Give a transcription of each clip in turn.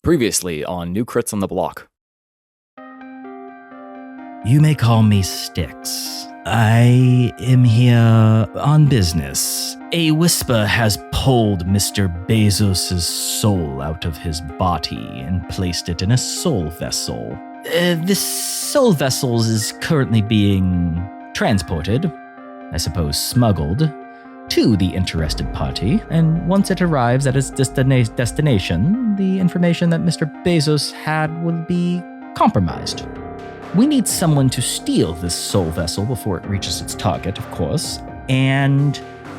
Previously on New Crits on the Block. You may call me Styx. I am here on business. A whisper has pulled Mr. Bezos' soul out of his body and placed it in a soul vessel. This soul vessel is currently being transported, I suppose smuggled, to the interested party, and once it arrives at its destination, the information that Mr. Bezos had will be compromised. We need someone to steal this soul vessel before it reaches its target, of course, and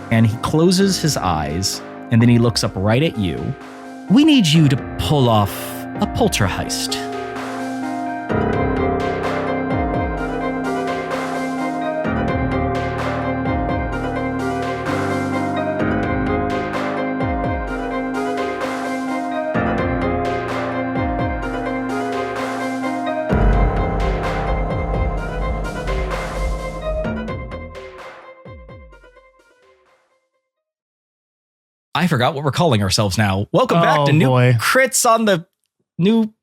he closes his eyes, and then he looks up right at you. We need you to pull off a polter heist. I forgot what we're calling ourselves now. Welcome back to New Crits on the New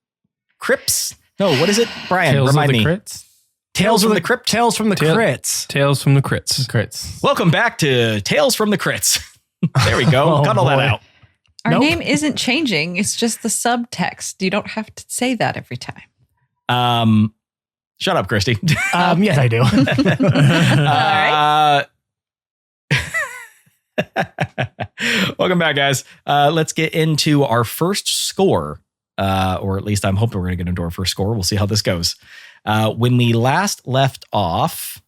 Crips. No, what is it? Brian, Tales remind of the me. Crits? Tales from the Crypt? Tales from the Crits. Tales from the Crits. Welcome back to Tales from the Crits. There we go. Cut all that out. Our name isn't changing. It's just the subtext. You don't have to say that every time. Shut up, Christy. Yes, I do. All right. Welcome back, guys. Let's get into our first score, or at least I'm hoping we're going to get into our first score. We'll see how this goes. When we last left off,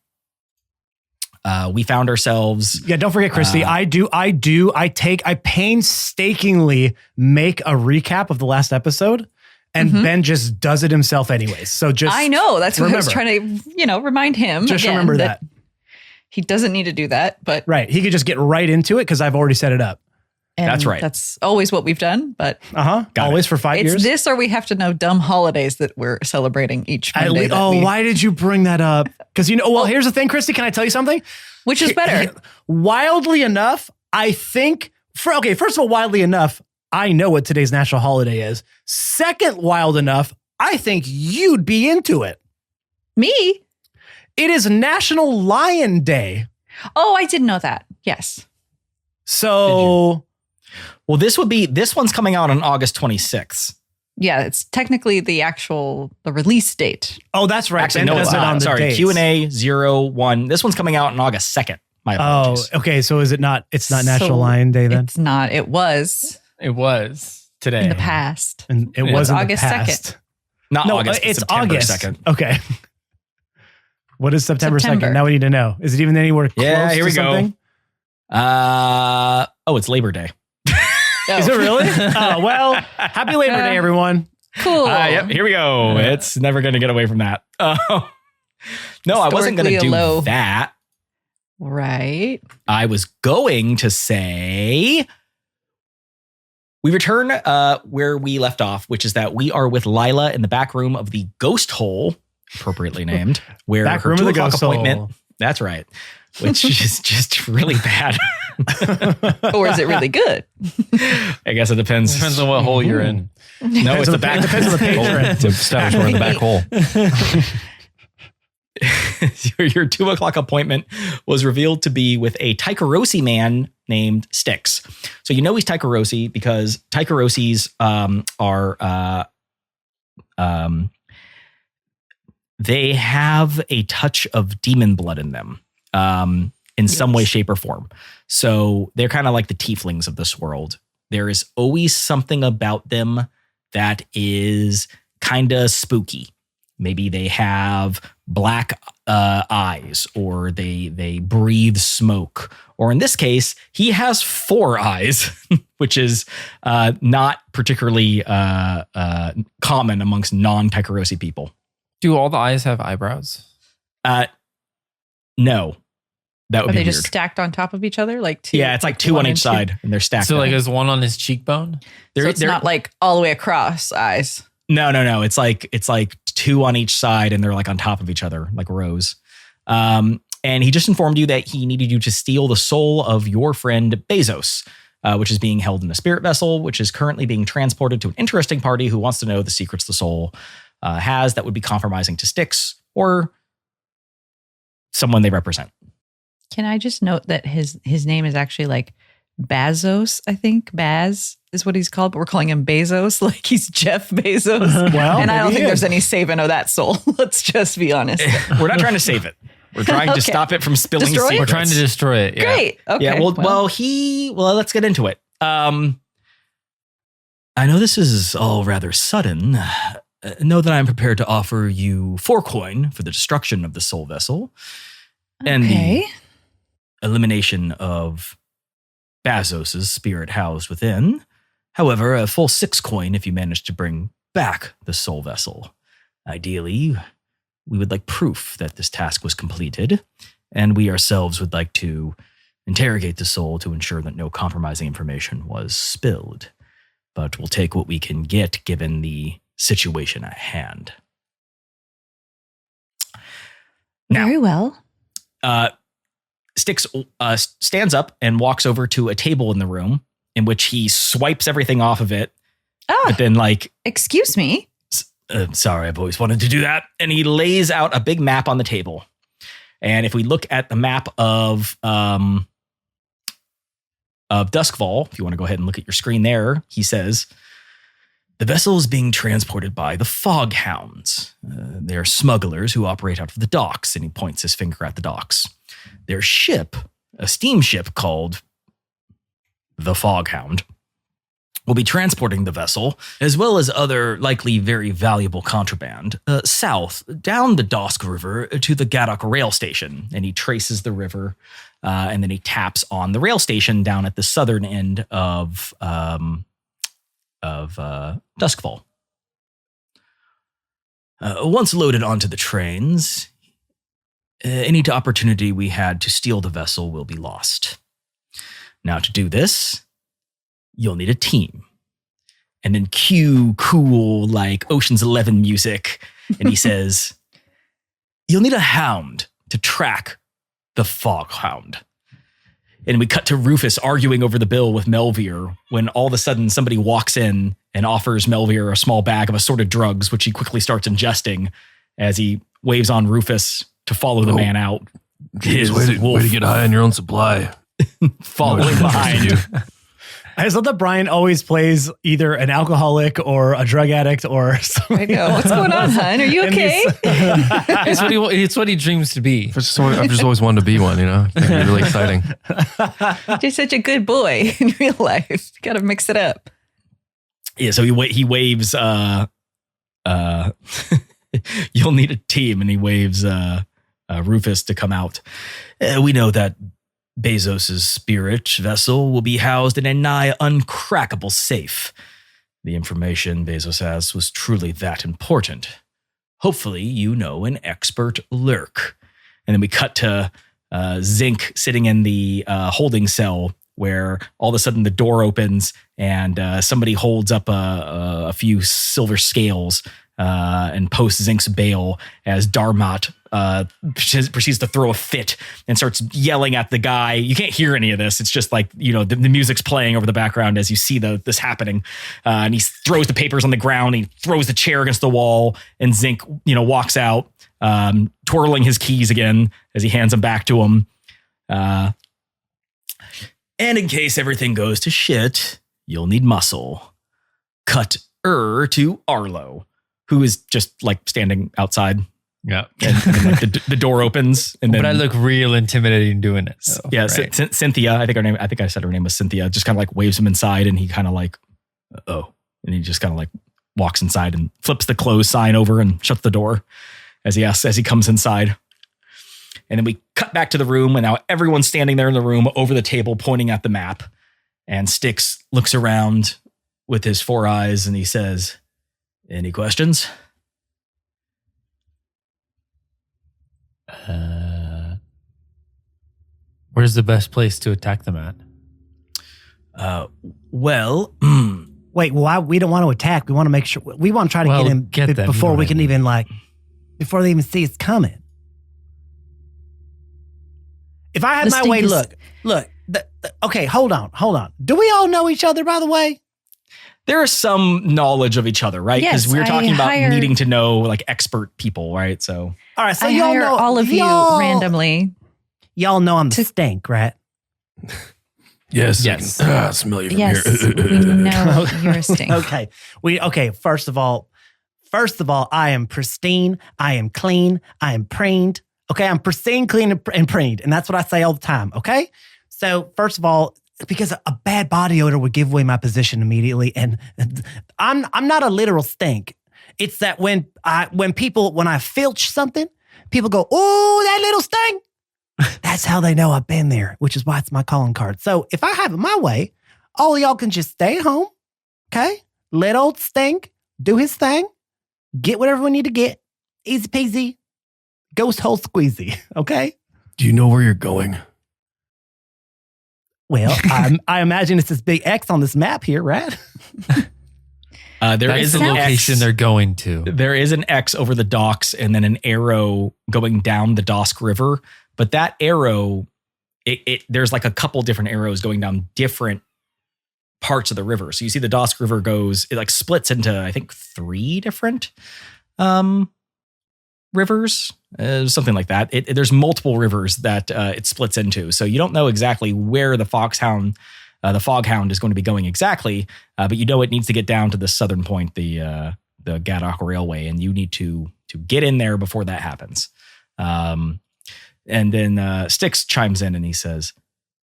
we found ourselves. Yeah, don't forget, Christy. I painstakingly make a recap of the last episode, and Ben just does it himself anyways. So just I know that's what I was remember. trying to, remind him. Just again, remember that. He doesn't need to do that, but Right. He could just get right into it because I've already set it up. That's right. That's always what we've done, but Always for 5 years. it's this or we have to know dumb holidays that we're celebrating each Monday. Why did you bring that up? Because here's the thing, Christy. Can I tell you something? Which is better? Wildly enough, I think. First of all, wildly enough, I know what today's national holiday is. Second, wild enough, I think you'd be into it. Me? It is National Lion Day. Oh, I didn't know that. Yes. So, Well, this one's coming out on August 26th. Yeah, it's technically the release date. oh, that's right. Actually, Ben no, does it's it not. on the Sorry, dates. Q&A 01. This one's coming out on August 2nd. My Oh, apologies. okay. So is it not? It's not National So Lion Day then. It's not. It was It was today. in the past. And it It's was in August the past. 2nd. Not No, August. it's September August 2nd. Okay. What is September 2nd? September. Now we need to know. Is it even anywhere close Yeah, here to we go. something? It's Labor Day. Oh. Is it really? Oh, well, happy Labor Day, everyone. Cool. Yep, here we go. It's never going to get away from that. No, I wasn't going to Historically do low. that. Right. I was going to say we return where we left off, which is that we are with Lila in the back room of the ghost hole, appropriately named, where Back her room of 2 the o'clock ghost appointment. hole. That's right. Which is just really bad. Or is it really good? I guess it depends. Depends on what hole you're in. No, it's the back. Depends on the page you're in. To establish we're in the back hole. Your 2 o'clock appointment was revealed to be with a Taikarosi man named Styx. So you know he's Taikarosi because Taikarosis are they have a touch of demon blood in them in some way, shape, or form. So they're kind of like the tieflings of this world. There is always something about them that is kind of spooky. Maybe they have black eyes, or they breathe smoke. Or in this case, he has 4 eyes, which is not particularly common amongst non-Taikarosi people. Do all the eyes have eyebrows? No, that would Are be they weird. just stacked on top of each other? Like two? Yeah, it's like 2 on one each and two? side, and they're stacked. So up. like is one on his cheekbone? So it's not like all the way across eyes. No. It's like 2 on each side, and they're like on top of each other, like rows. And he just informed you that he needed you to steal the soul of your friend Bezos. which is being held in a spirit vessel, which is currently being transported to an interesting party who wants to know the secrets the soul has that would be compromising to Styx or someone they represent. Can I just note that his name is actually like Bazos, I think. Baz is what he's called, but we're calling him Bezos, like he's Jeff Bezos. Well, and I don't maybe think he there's is. any saving of that soul. Let's just be honest. We're not trying to save it. We're trying to Okay. stop it from spilling Destroy it? secrets. We're trying to destroy it. Yeah. Great. Okay. Yeah, well, let's get into it. I know this is all rather sudden. Know that I'm prepared to offer you 4 coin for the destruction of the soul vessel and okay. the elimination of Bazos' spirit housed within. However, a full 6 coin if you manage to bring back the soul vessel. Ideally, we would like proof that this task was completed, and we ourselves would like to interrogate the soul to ensure that no compromising information was spilled. But we'll take what we can get given the situation at hand. Now, Very well. Styx stands up and walks over to a table in the room in which he swipes everything off of it. Oh, But then excuse me. sorry, I've always wanted to do that. And he lays out a big map on the table. And if we look at the map of Duskfall, if you want to go ahead and look at your screen there, he says, the vessel is being transported by the Fog Hounds. They're smugglers who operate out of the docks, and he points his finger at the docks. Their ship, a steamship called the Fog Hound, will be transporting the vessel, as well as other likely very valuable contraband, south, down the Dosk River to the Gaddock rail station. And he traces the river, and then he taps on the rail station down at the southern end of Duskfall. Once loaded onto the trains, any opportunity we had to steal the vessel will be lost. Now, to do this, you'll need a team. And then cue cool, like Ocean's 11 music. And he says, you'll need a hound to track the Fog Hound. And we cut to Rufus arguing over the bill with Melvier when all of a sudden somebody walks in and offers Melvier a small bag of assorted drugs, which he quickly starts ingesting as he waves on Rufus to follow the man out. Jeez, way to get high on your own supply. Following behind. I just love that Brian always plays either an alcoholic or a drug addict or something. I know. What's going on, hon? Are you And okay? It's what he dreams to be. I've just always wanted to be one, you know? It's really exciting. You're such a good boy in real life. Got to mix it up. Yeah, so he waves, you'll need a team, and he waves Rufus to come out. We know that Bezos' spirit vessel will be housed in a nigh uncrackable safe. The information Bezos has was truly that important. Hopefully, you know an expert lurk. And then we cut to Zinc sitting in the holding cell where all of a sudden the door opens and somebody holds up a few silver scales and posts Zinc's bail as Darmot proceeds to throw a fit and starts yelling at the guy. You can't hear any of this. It's just like, you know, the music's playing over the background as you see this happening. And he throws the papers on the ground. He throws the chair against the wall, and Zinc, you know, walks out, twirling his keys again as he hands them back to him. And in case everything goes to shit, you'll need muscle. Cut to Arlo, who is just like standing outside. Yeah. And like the door opens, and then But I look real intimidating doing it. So, yeah, right. Cynthia. I think I said her name was Cynthia. Just kind of like waves him inside, and he kind of like, oh, and he just kind of like walks inside and flips the close sign over and shuts the door as he comes inside. And then we cut back to the room, and now everyone's standing there in the room over the table, pointing at the map. And Styx looks around with his 4 eyes, and he says, "Any questions?" Where's the best place to attack them at? Well, Wait, why? We don't want to attack. We want to make sure. We want to try to Well, get him get them, before you know we what I can mean. even before they even see it's coming. If I had The my way, stink is- look. Okay, hold on. Do we all know each other, by the way? There is some knowledge of each other, right? Because Yes, we were talking I about hire- needing to know like expert people, right? So All right, so I y'all hire know all of you randomly. Y'all know I'm the stink, right? Yes. Yes. I can, smell you from Yes, here. we know you're a stink. Okay. First of all, I am pristine. I am clean. I am preened. Okay, I'm pristine, clean, and preened, and that's what I say all the time. Okay, so first of all, because a bad body odor would give away my position immediately, and I'm not a literal stink. It's that when I filch something, people go, "Oh, that little stink." That's how they know I've been there, which is why it's my calling card. So if I have it my way, all of y'all can just stay at home, okay? Let old stink do his thing, get whatever we need to get, easy peasy, ghost hole squeezy, okay? Do you know where you're going? Well, I imagine it's this big X on this map here, right? there That's is the an location X. they're going to. There is an X over the docks and then an arrow going down the Dosk River. But that arrow, there's like a couple different arrows going down different parts of the river. So you see the Dosk River it like splits into, I think, 3 different rivers, something like that. There's multiple rivers that it splits into. So you don't know exactly where the Foghound is going to be going exactly, but you know it needs to get down to the southern point, the Gaddock Railway, and you need to get in there before that happens. And then Styx chimes in and he says,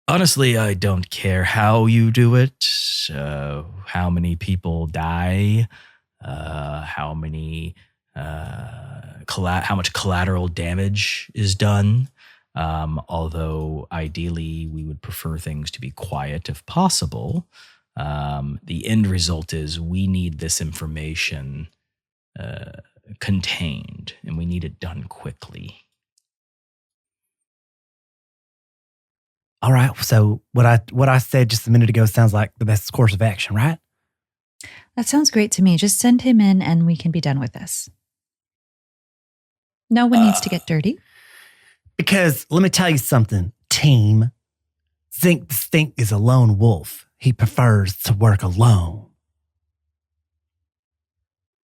honestly, I don't care how you do it, how many people die, how much collateral damage is done. Although ideally we would prefer things to be quiet if possible. The end result is we need this information contained and we need it done quickly. All right, so what I said just a minute ago sounds like the best course of action, right? That sounds great to me. Just send him in and we can be done with this. No one needs to get dirty. Because let me tell you something, team. Zink the Stink is a lone wolf. He prefers to work alone.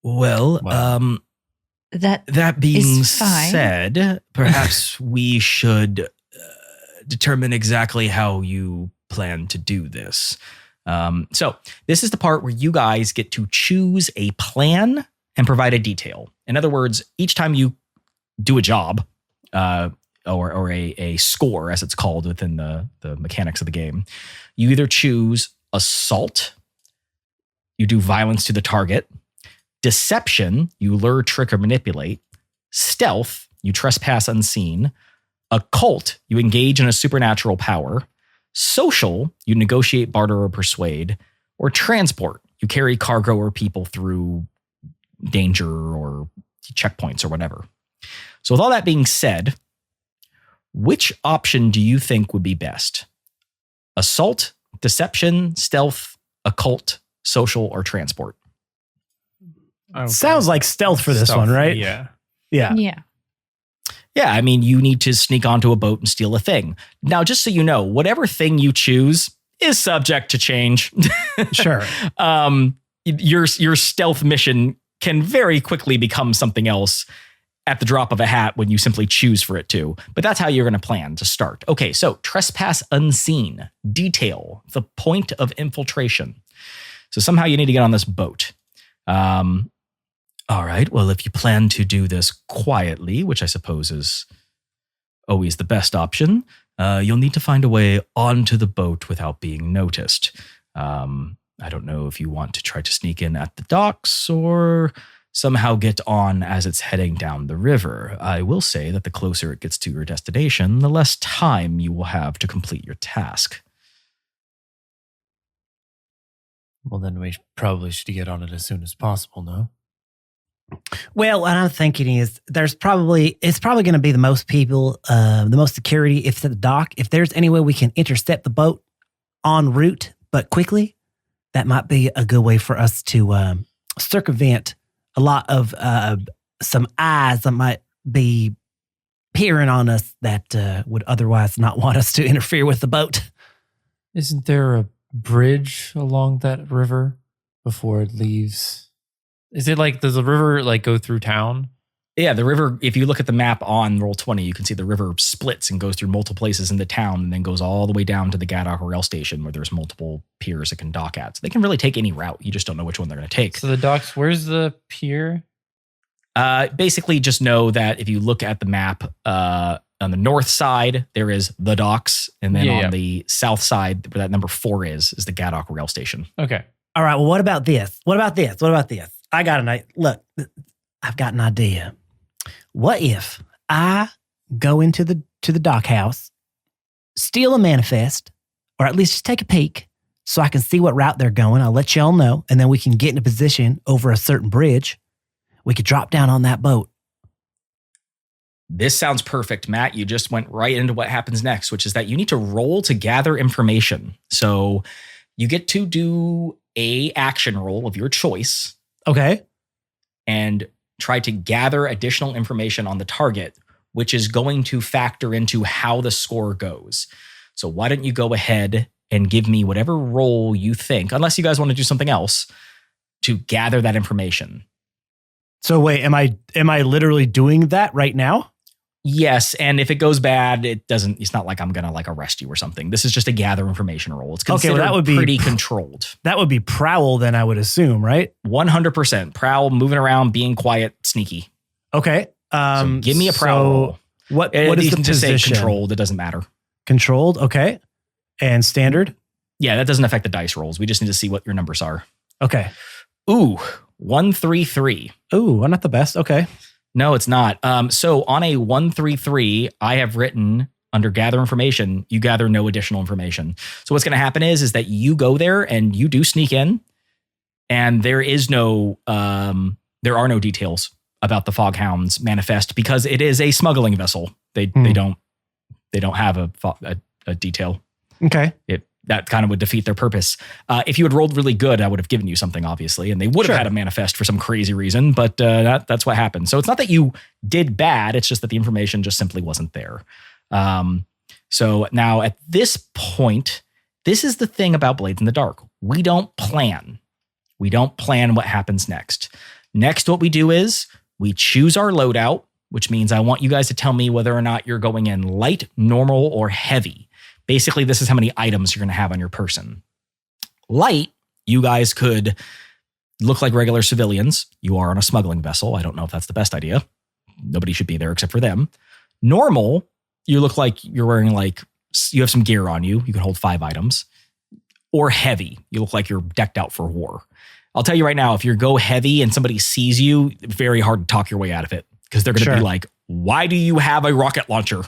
Well, Wow. that being is fine. said, perhaps we should determine exactly how you plan to do this. So this is the part where you guys get to choose a plan and provide a detail. In other words, each time you do a job, or a score, as it's called within the mechanics of the game, you either choose assault, you do violence to the target, deception, you lure, trick, or manipulate, stealth, you trespass unseen, occult, you engage in a supernatural power, social, you negotiate, barter, or persuade, or transport, you carry cargo or people through danger or checkpoints or whatever. So with all that being said, which option do you think would be best? Assault, deception, stealth, occult, social, or transport? Sounds like stealth for this one, right? Yeah. Yeah. Yeah. Yeah, I mean, you need to sneak onto a boat and steal a thing. Now, just so you know, whatever thing you choose is subject to change. Sure. Your stealth mission can very quickly become something else at the drop of a hat when you simply choose for it to. But that's how you're going to plan to start. Okay, so trespass unseen. Detail, the point of infiltration. So somehow you need to get on this boat. All right, well, if you plan to do this quietly, which I suppose is always the best option, you'll need to find a way onto the boat without being noticed. I don't know if you want to try to sneak in at the docks or somehow get on as it's heading down the river. I will say that the closer it gets to your destination, the less time you will have to complete your task. Well, then we probably should get on it as soon as possible, no? Well, what I'm thinking is it's probably going to be the most people, the most security if it's at the dock. If there's any way we can intercept the boat en route, but quickly, that might be a good way for us to circumvent a lot of some eyes that might be peering on us that would otherwise not want us to interfere with the boat. Isn't there a bridge along that river before it leaves? Is it like, does the river like go through town? Yeah, the river, if you look at the map on Roll20, you can see the river splits and goes through multiple places in the town and then goes all the way down to the Gaddock rail station where there's multiple piers it can dock at. So they can really take any route. You just don't know which one they're going to take. So the docks, where's the pier? Basically, just know that if you look at the map, on the north side, there is the docks. And then on the south side, where that number 4 is the Gaddock rail station. Okay. All right. Well, what about this? What about this? What about this? I got I've got an idea. What if I go into the dock house, steal a manifest, or at least just take a peek so I can see what route they're going. I'll let y'all know. And then we can get in a position over a certain bridge. We could drop down on that boat. This sounds perfect, Matt. You just went right into what happens next, which is that you need to roll to gather information. So you get to do a action roll of your choice. Okay. And try to gather additional information on the target, which is going to factor into how the score goes. So why don't you go ahead and give me whatever roll you think, unless you guys want to do something else, to gather that information. So wait, am I literally doing that right now? Yes, and if it goes bad, it's not like I'm going to like arrest you or something. This is just a gather information roll. It's considered that would be pretty controlled. That would be prowl then, I would assume, right? 100%. Prowl, moving around, being quiet, sneaky. Okay. So give me a prowl roll. What is the position? Just say controlled, it doesn't matter. Controlled, okay. And standard? Yeah, that doesn't affect the dice rolls. We just need to see what your numbers are. Okay. Ooh, 133. Ooh, not the best. Okay. No, it's not. So on a 133, I have written under gather information, you gather no additional information. So what's going to happen is that you go there and you do sneak in, and there are no details about the Foghound's manifest because it is a smuggling vessel. They don't have a detail. Okay. That kind of would defeat their purpose. If you had rolled really good, I would have given you something, obviously, and they would have had a manifest for some crazy reason, but that's what happened. So it's not that you did bad, it's just that the information just simply wasn't there. So now at this point, this is the thing about Blades in the Dark. We don't plan. We don't plan what happens next. Next, what we do is we choose our loadout, which means I want you guys to tell me whether or not you're going in light, normal, or heavy. Basically, this is how many items you're going to have on your person. Light, you guys could look like regular civilians. You are on a smuggling vessel. I don't know if that's the best idea. Nobody should be there except for them. Normal, you look like you're wearing you have some gear on you. You can hold 5 items. Or heavy, you look like you're decked out for war. I'll tell you right now, if you go heavy and somebody sees you, very hard to talk your way out of it because they're going to be like, why do you have a rocket launcher?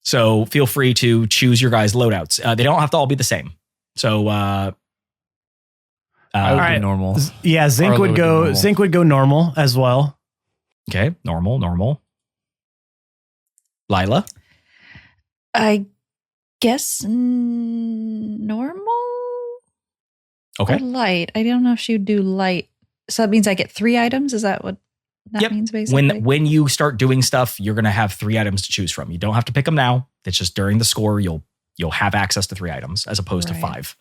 So feel free to choose your guys' loadouts. They don't have to all be the same. So I would do normal. Yeah, Zinc would go normal as well. Okay, normal. Lila? I guess normal? Okay. Or light. I don't know if she would do light. So that means I get 3 items? Is that what that means basically? When you start doing stuff, you're going to have 3 items to choose from. You don't have to pick them now. It's just during the score, you'll have access to 3 items as opposed to 5.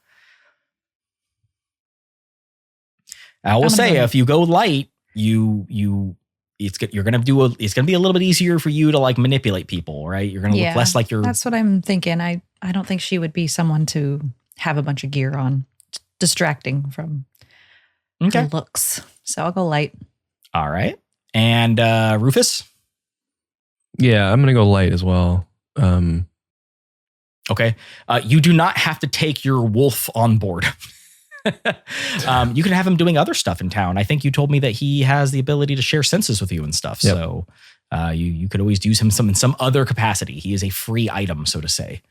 I will say, if you go light, it's going to be a little bit easier for you to like manipulate people, right? You're going to look less like you're. That's what I'm thinking. I don't think she would be someone to have a bunch of gear on, distracting from her looks. So I'll go light. All right. And Rufus? Yeah, I'm going to go light as well. Okay. You do not have to take your wolf on board. You can have him doing other stuff in town. I think you told me that he has the ability to share senses with you and stuff. Yep. So you could always use him in some other capacity. He is a free item, so to say.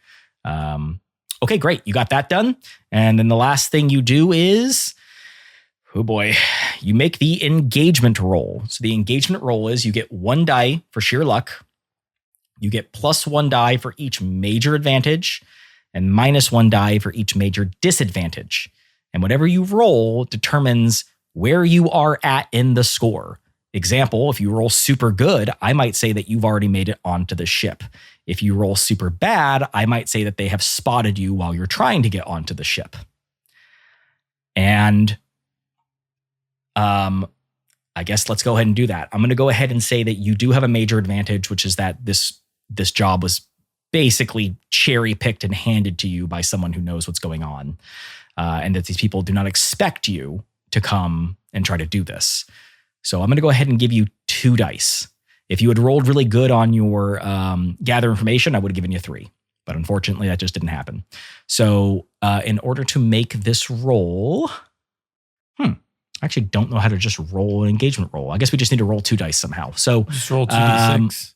Okay, great. You got that done. And then the last thing you do is, oh boy, you make the engagement roll. So the engagement roll is you get 1 die for sheer luck. You get +1 die for each major advantage and -1 die for each major disadvantage. And whatever you roll determines where you are at in the score. Example, if you roll super good, I might say that you've already made it onto the ship. If you roll super bad, I might say that they have spotted you while you're trying to get onto the ship. And I guess let's go ahead and do that. I'm going to go ahead and say that you do have a major advantage, which is that this job was basically cherry picked and handed to you by someone who knows what's going on. And that these people do not expect you to come and try to do this. So I'm going to go ahead and give you 2 dice. If you had rolled really good on your gather information, I would have given you 3. But unfortunately, that just didn't happen. So in order to make this roll, I actually don't know how to just roll an engagement roll. I guess we just need to roll 2 dice somehow. So Just roll 2d6.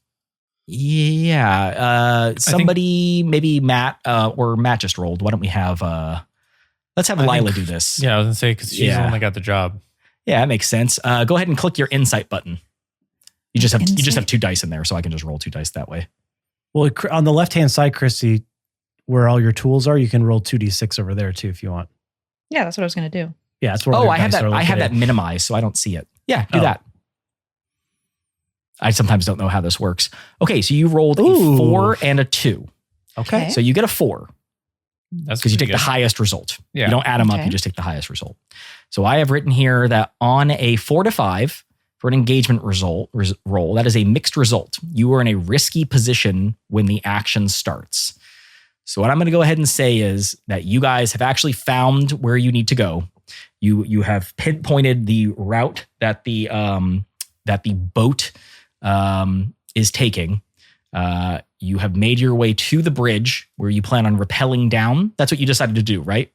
Yeah. Somebody, maybe Matt, or Matt just rolled. Why don't we have, let's have Lila do this. Yeah, I was going to say, because she's the one that got the job. Yeah, that makes sense. Go ahead and click your insight button. You just have 2 dice in there, so I can just roll 2 dice that way. Well, on the left-hand side, Christy, where all your tools are, you can roll 2d6 over there too if you want. Yeah, that's what I was going to do. Yeah, that's where. I have that. I have that minimized, so I don't see it. Yeah, do that. I sometimes don't know how this works. Okay, so you rolled a 4 and a 2. Okay, so you get a 4. That's because you take good. the highest result. Yeah. You don't add them up, you just take the highest result. So I have written here that on a 4 to 5 for an engagement roll, that is a mixed result. You are in a risky position when the action starts. So what I'm going to go ahead and say is that you guys have actually found where you need to go. You have pinpointed the route that the boat is taking. You have made your way to the bridge where you plan on rappelling down. That's what you decided to do, right?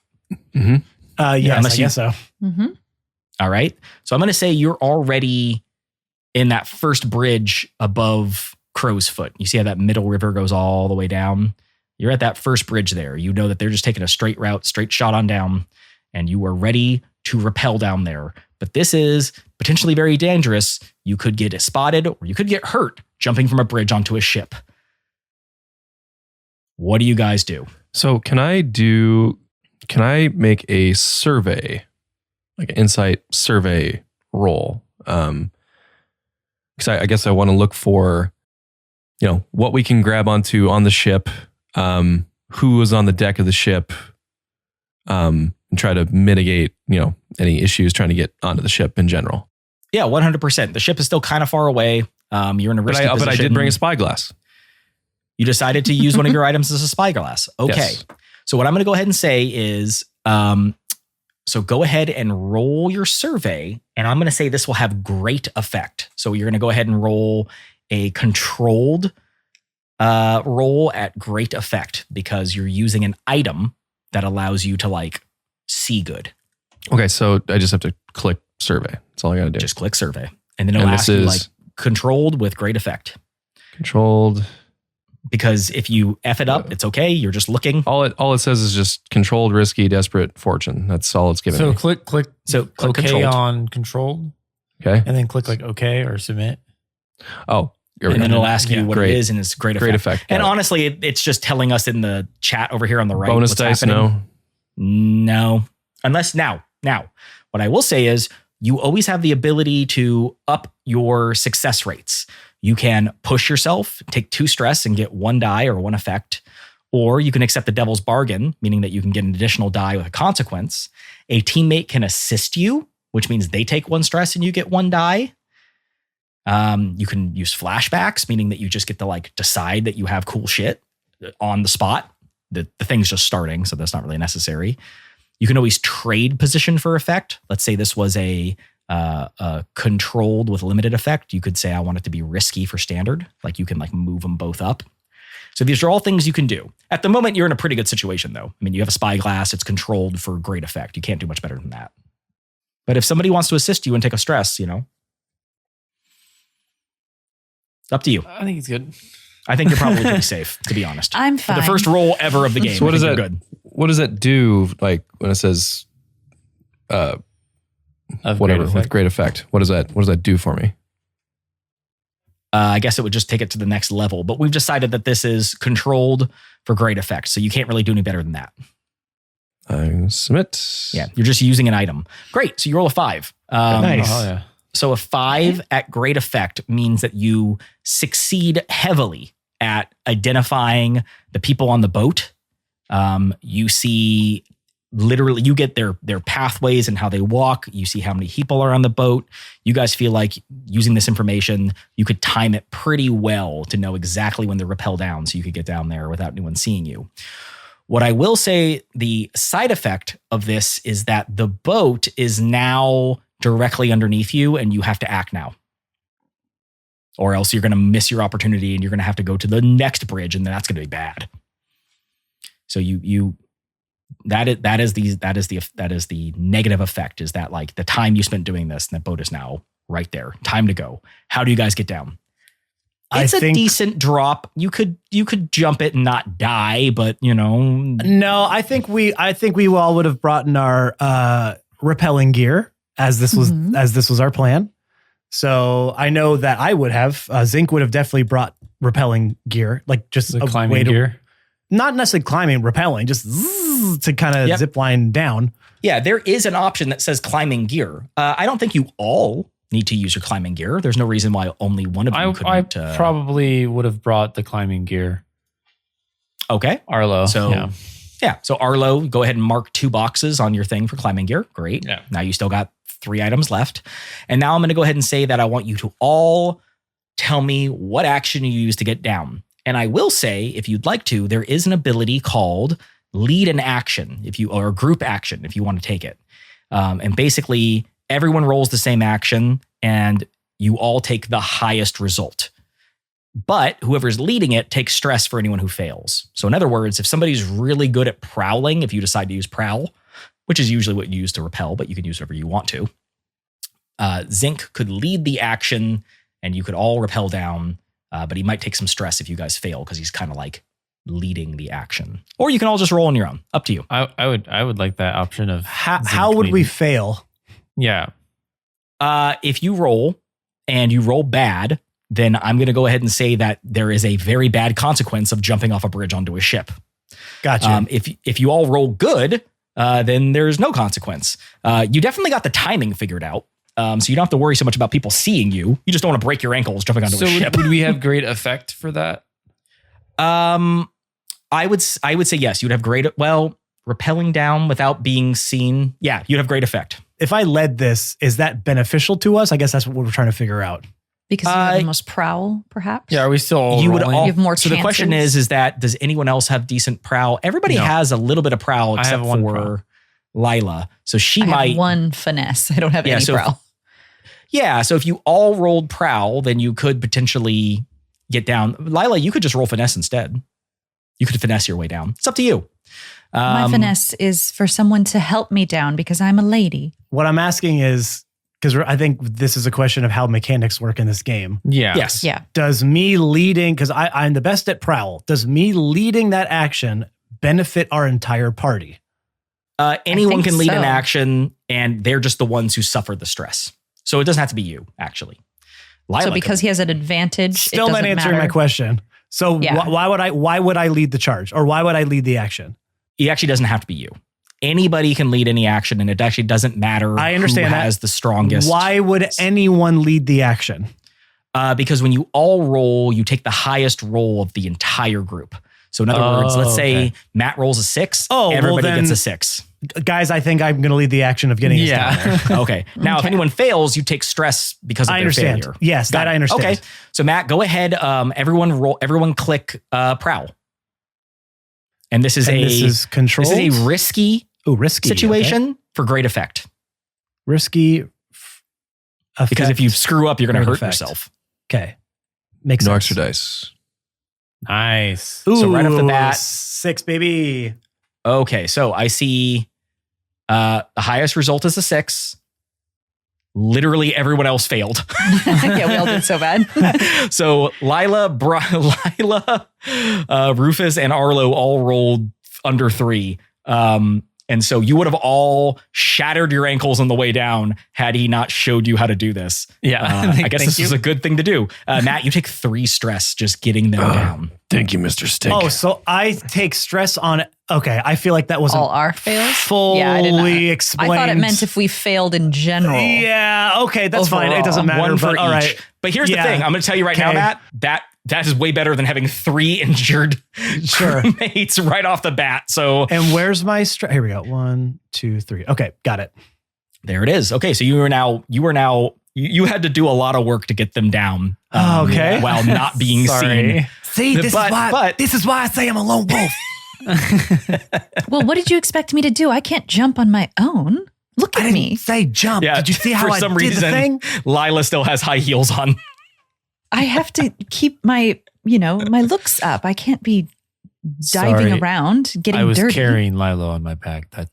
Mm-hmm. Yes, I guess so. Mm-hmm. All right. So I'm going to say you're already in that first bridge above Crow's Foot. You see how that middle river goes all the way down? You're at that first bridge there. You know that they're just taking a straight route, straight shot on down, and you are ready to rappel down there. But this is potentially very dangerous. You could get spotted or you could get hurt jumping from a bridge onto a ship. What do you guys do? So can I make a survey, like an insight survey roll? Because I guess I want to look for, what we can grab onto on the ship, who was on the deck of the ship, and try to mitigate, any issues trying to get onto the ship in general. Yeah, 100%. The ship is still kind of far away. You're in a risky position. But I did bring a spyglass. You decided to use one of your items as a spyglass. Okay. Yes. So what I'm going to go ahead and say is, so go ahead and roll your survey. And I'm going to say this will have great effect. So you're going to go ahead and roll a controlled roll at great effect because you're using an item that allows you to see good. Okay. So I just have to click survey. That's all I got to do. Just click survey. And then it'll ask you controlled with great effect. Controlled. Because if you F it up, it's okay. You're just looking. All it says is just controlled, risky, desperate, fortune. That's all it's giving me. Click click okay controlled. on controlled. Okay. And then click okay or submit. Oh, and then it'll ask you what it is, and it's great effect. Great effect. And honestly, it's just telling us in the chat over here on the right. Bonus what's dice, happening. No. Unless now, what I will say is you always have the ability to up your success rates. You can push yourself, take 2 stress and get 1 die or 1 effect, or you can accept the devil's bargain, meaning that you can get an additional die with a consequence. A teammate can assist you, which means they take 1 stress and you get 1 die. You can use flashbacks, meaning that you just get to decide that you have cool shit on the spot. The thing's just starting, so that's not really necessary. You can always trade position for effect. Let's say this was a controlled with limited effect. You could say, I want it to be risky for standard. You can move them both up. So these are all things you can do. At the moment, you're in a pretty good situation though. I mean, you have a spyglass, it's controlled for great effect. You can't do much better than that. But if somebody wants to assist you and take a stress, it's up to you. I think it's good. I think you're probably pretty safe, to be honest. I'm For fine. the first roll ever of the game. So what I does think that? you're good. What does that do? When it says, whatever with great effect. What does that do for me? I guess it would just take it to the next level. But we've decided that this is controlled for great effect. So you can't really do any better than that. I submit. Yeah, you're just using an item. Great. So you roll a 5. Nice. Oh, yeah. So a 5 at great effect means that you succeed heavily at identifying the people on the boat. You see literally, you get their pathways and how they walk. You see how many people are on the boat. You guys feel like using this information, you could time it pretty well to know exactly when to rappel down so you could get down there without anyone seeing you. What I will say, the side effect of this is that the boat is now directly underneath you and you have to act now. Or else you're going to miss your opportunity and you're going to have to go to the next bridge and that's going to be bad. So that is the negative effect, is that like the time you spent doing this and the boat is now right there. Time to go. How do you guys get down? It's a decent drop. You could jump it and not die, but you know. No, I think we all would have brought in our rappelling gear as this was our plan. So I know that I would have. Zinc would have definitely brought rappelling gear, like just The a climbing way to, gear. not necessarily climbing, rappelling, just to kind of zip line down. Yeah, there is an option that says climbing gear. I don't think you all need to use your climbing gear. There's no reason why only one of you couldn't. I probably would have brought the climbing gear. Okay. Arlo. So so Arlo, go ahead and mark 2 boxes on your thing for climbing gear. Great. Yeah. Now you still got 3 items left. And now I'm going to go ahead and say that I want you to all tell me what action you use to get down. And I will say, if you'd like to, there is an ability called lead an action, or group action, if you want to take it. And basically, everyone rolls the same action, and you all take the highest result. But whoever's leading it takes stress for anyone who fails. So in other words, if somebody's really good at prowling, if you decide to use prowl, which is usually what you use to repel, but you can use whatever you want to, Zinc could lead the action, and you could all rappel down. But he might take some stress if you guys fail because he's kind of like leading the action. Or you can all just roll on your own. Up to you. I would like that option of How would we fail? Yeah. If you roll and you roll bad, then I'm going to go ahead and say that there is a very bad consequence of jumping off a bridge onto a ship. Gotcha. If you all roll good, then there's no consequence. You definitely got the timing figured out. So you don't have to worry so much about people seeing you. You just don't want to break your ankles jumping onto a ship. Would we have great effect for that? I would say yes. You'd have great. Well, rappelling down without being seen. Yeah, you'd have great effect. If I led this, is that beneficial to us? I guess that's what we're trying to figure out. Because you have the most prowl, perhaps? Yeah, are we still all You would rolling? all, You have more so the question chances. is that does anyone else have decent prowl? Everybody No. has a little bit of prowl I except have one for prowl. Lila. So she I might. have 1 finesse. I don't have Yeah, any so- prowl. Yeah, so if you all rolled prowl, then you could potentially get down. Lila, you could just roll finesse instead. You could finesse your way down. It's up to you. My finesse is for someone to help me down because I'm a lady. What I'm asking is, because I think this is a question of how mechanics work in this game. Yeah. Yes. Yeah. Does me leading, because I'm the best at prowl, does me leading that action benefit our entire party? Anyone think can lead an so. action, and they're just the ones who suffer the stress. So it doesn't have to be you, actually. Lila So because he has an advantage, Still it not doesn't answering matter. my question. So Yeah. why would I lead the charge, or why would I lead the action? it actually doesn't have to be you. Anybody can lead any action, and it actually doesn't matter I understand who that. has the strongest. Why would anyone lead the action? Because when you all roll, you take the highest roll of the entire group. So in other words, let's say okay. Matt rolls a 6. Oh, well everybody then- gets a 6. Guys, I think I'm going to lead the action of getting us down there. Okay. Now, if Okay. anyone fails, you take stress because of I their understand. failure. Yes, Got that it. I understand. Okay. So Matt, go ahead. Everyone click prowl. And this is And this is controlled. this is a risky risky situation okay. for great effect. Risky. Because if you screw up, you're going to Great hurt effect. yourself. Okay, makes No sense. extra dice. Nice. Ooh, So right off the bat- 6, baby. Okay. So I see the highest result is a 6. Literally everyone else failed. Yeah, we all did so bad. So Lila, Rufus, and Arlo all rolled under 3. And so you would have all shattered your ankles on the way down had he not showed you how to do this. Yeah. I guess this is a good thing to do. Matt, you take 3 stress just getting them down. Thank you, Mr. Stink. Oh, so I take stress on it. Okay, I feel like that wasn't All our fails? fully explained. I thought it meant if we failed in general. Yeah, okay, that's fine. It Overall. doesn't matter. One for but all each. right. But here's the thing. I'm going to tell you right now, Okay. Matt, that is way better than having 3 injured Sure. mates right off the bat. So And where's my stress? Here we go. 1, 2, 3. Okay, got it. there it is. Okay, so you had to do a lot of work to get them down. Okay. While not being seen. See, this is why I say I'm a lone wolf. Well, what did you expect me to do? I can't jump on my own. Look I at didn't me. say jump. Yeah, Did you see how for I some did reason, the thing? Lila still has high heels on. I have to keep my looks up. I can't be diving Sorry. around, getting I was dirty. carrying Lilo on my back. That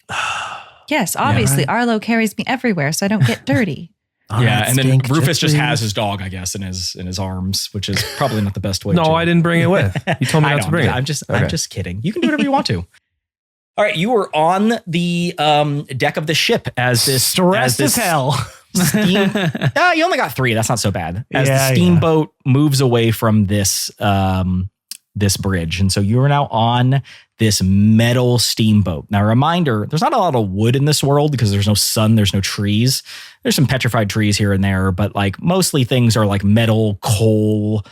Yes, obviously, Arlo carries me everywhere, so I don't get dirty. All Yeah, right, and then Stink, Rufus just please. has his dog, I guess, in his arms, which is probably not the best way. No, to, I didn't bring it with. You told me I not know, to bring it. I'm just Okay. kidding. You can do whatever you want to. All right, you were on the deck of the ship as Stressed as hell. steam. You only got 3. That's not so bad. As Yeah, the steamboat moves away from this this bridge, and so you are now on this metal steamboat. Now, reminder: there's not a lot of wood in this world because there's no sun, there's no trees. There's some petrified trees here and there, but like mostly things are like metal, coal,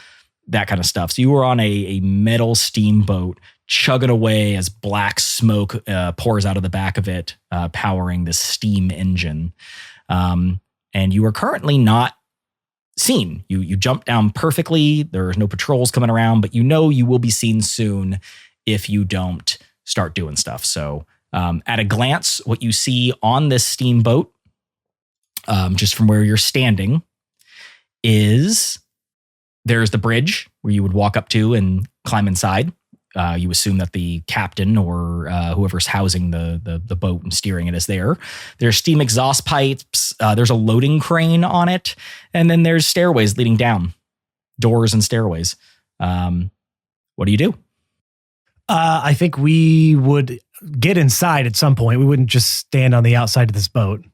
that kind of stuff. So you were on a metal steamboat chugging away as black smoke pours out of the back of it, powering this steam engine. And you are currently not seen. You jumped down perfectly. There's no patrols coming around, but you know you will be seen soon if you don't start doing stuff. So at a glance, what you see on this steamboat, just from where you're standing, is there's the bridge where you would walk up to and climb inside. You assume that the captain or whoever's housing the boat and steering it is there. There's steam exhaust pipes. There's a loading crane on it. And then there's stairways leading down, doors and stairways. What do you do? I think we would get inside at some point. We wouldn't just stand on the outside of this boat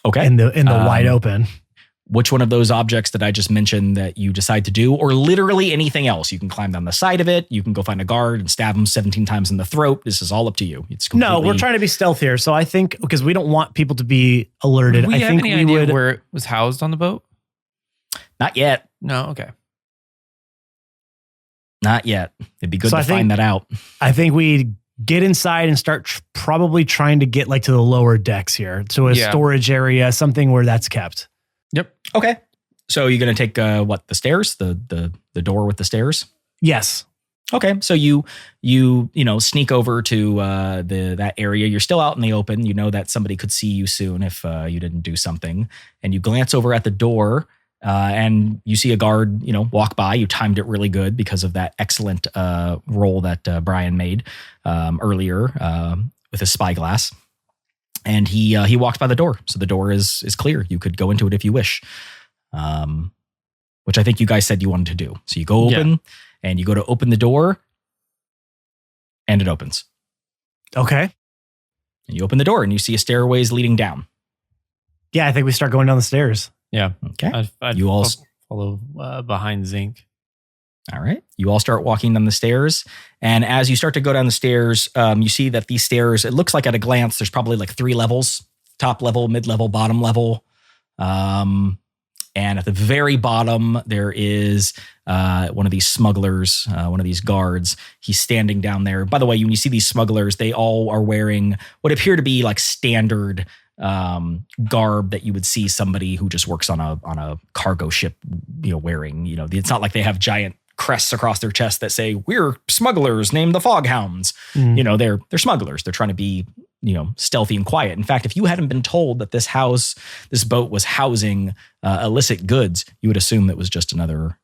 Okay. in the wide open. Which one of those objects that I just mentioned that you decide to do, or literally anything else? You can climb down the side of it. You can go find a guard and stab him 17 times in the throat. This is all up to you. It's No, we're trying to be stealth here. So I think because we don't want people to be alerted, Would we I have think any we idea would. where it was housed on the boat? Not yet. No. Okay. Not yet. It'd be good So to I think- find that out. I think we get inside and start probably trying to get like to the lower decks here, to a Yeah. storage area, something where that's kept. Yep. Okay. So you're going to take the stairs, the door with the stairs? Yes. Okay. So you sneak over to that area. You're still out in the open. You know that somebody could see you soon if you didn't do something. And you glance over at the door and you see a guard, walk by. You timed it really good because of that excellent roll that Brian made earlier with his spyglass. And he walks by the door. So the door is clear. You could go into it if you wish. Which I think you guys said you wanted to do. So you go open and you go to open the door and it opens. Okay. And you open the door and you see a stairways leading down. Yeah, I think we start going down the stairs. Yeah. Okay. I'd You all- follow behind Zinc. All right. You all start walking down the stairs. And as you start to go down the stairs, you see that these stairs, it looks like at a glance, there's probably like 3 levels: top level, mid level, bottom level. And at the very bottom, there is one of these smugglers, one of these guards. He's standing down there. By the way, when you see these smugglers, they all are wearing what appear to be like standard garb that you would see somebody who just works on a cargo ship, wearing. It's not like they have giant crests across their chest that say, "We're smugglers, named the Foghounds." They're smugglers. They're trying to be stealthy and quiet. In fact, if you hadn't been told that this boat was housing illicit goods, you would assume it was just another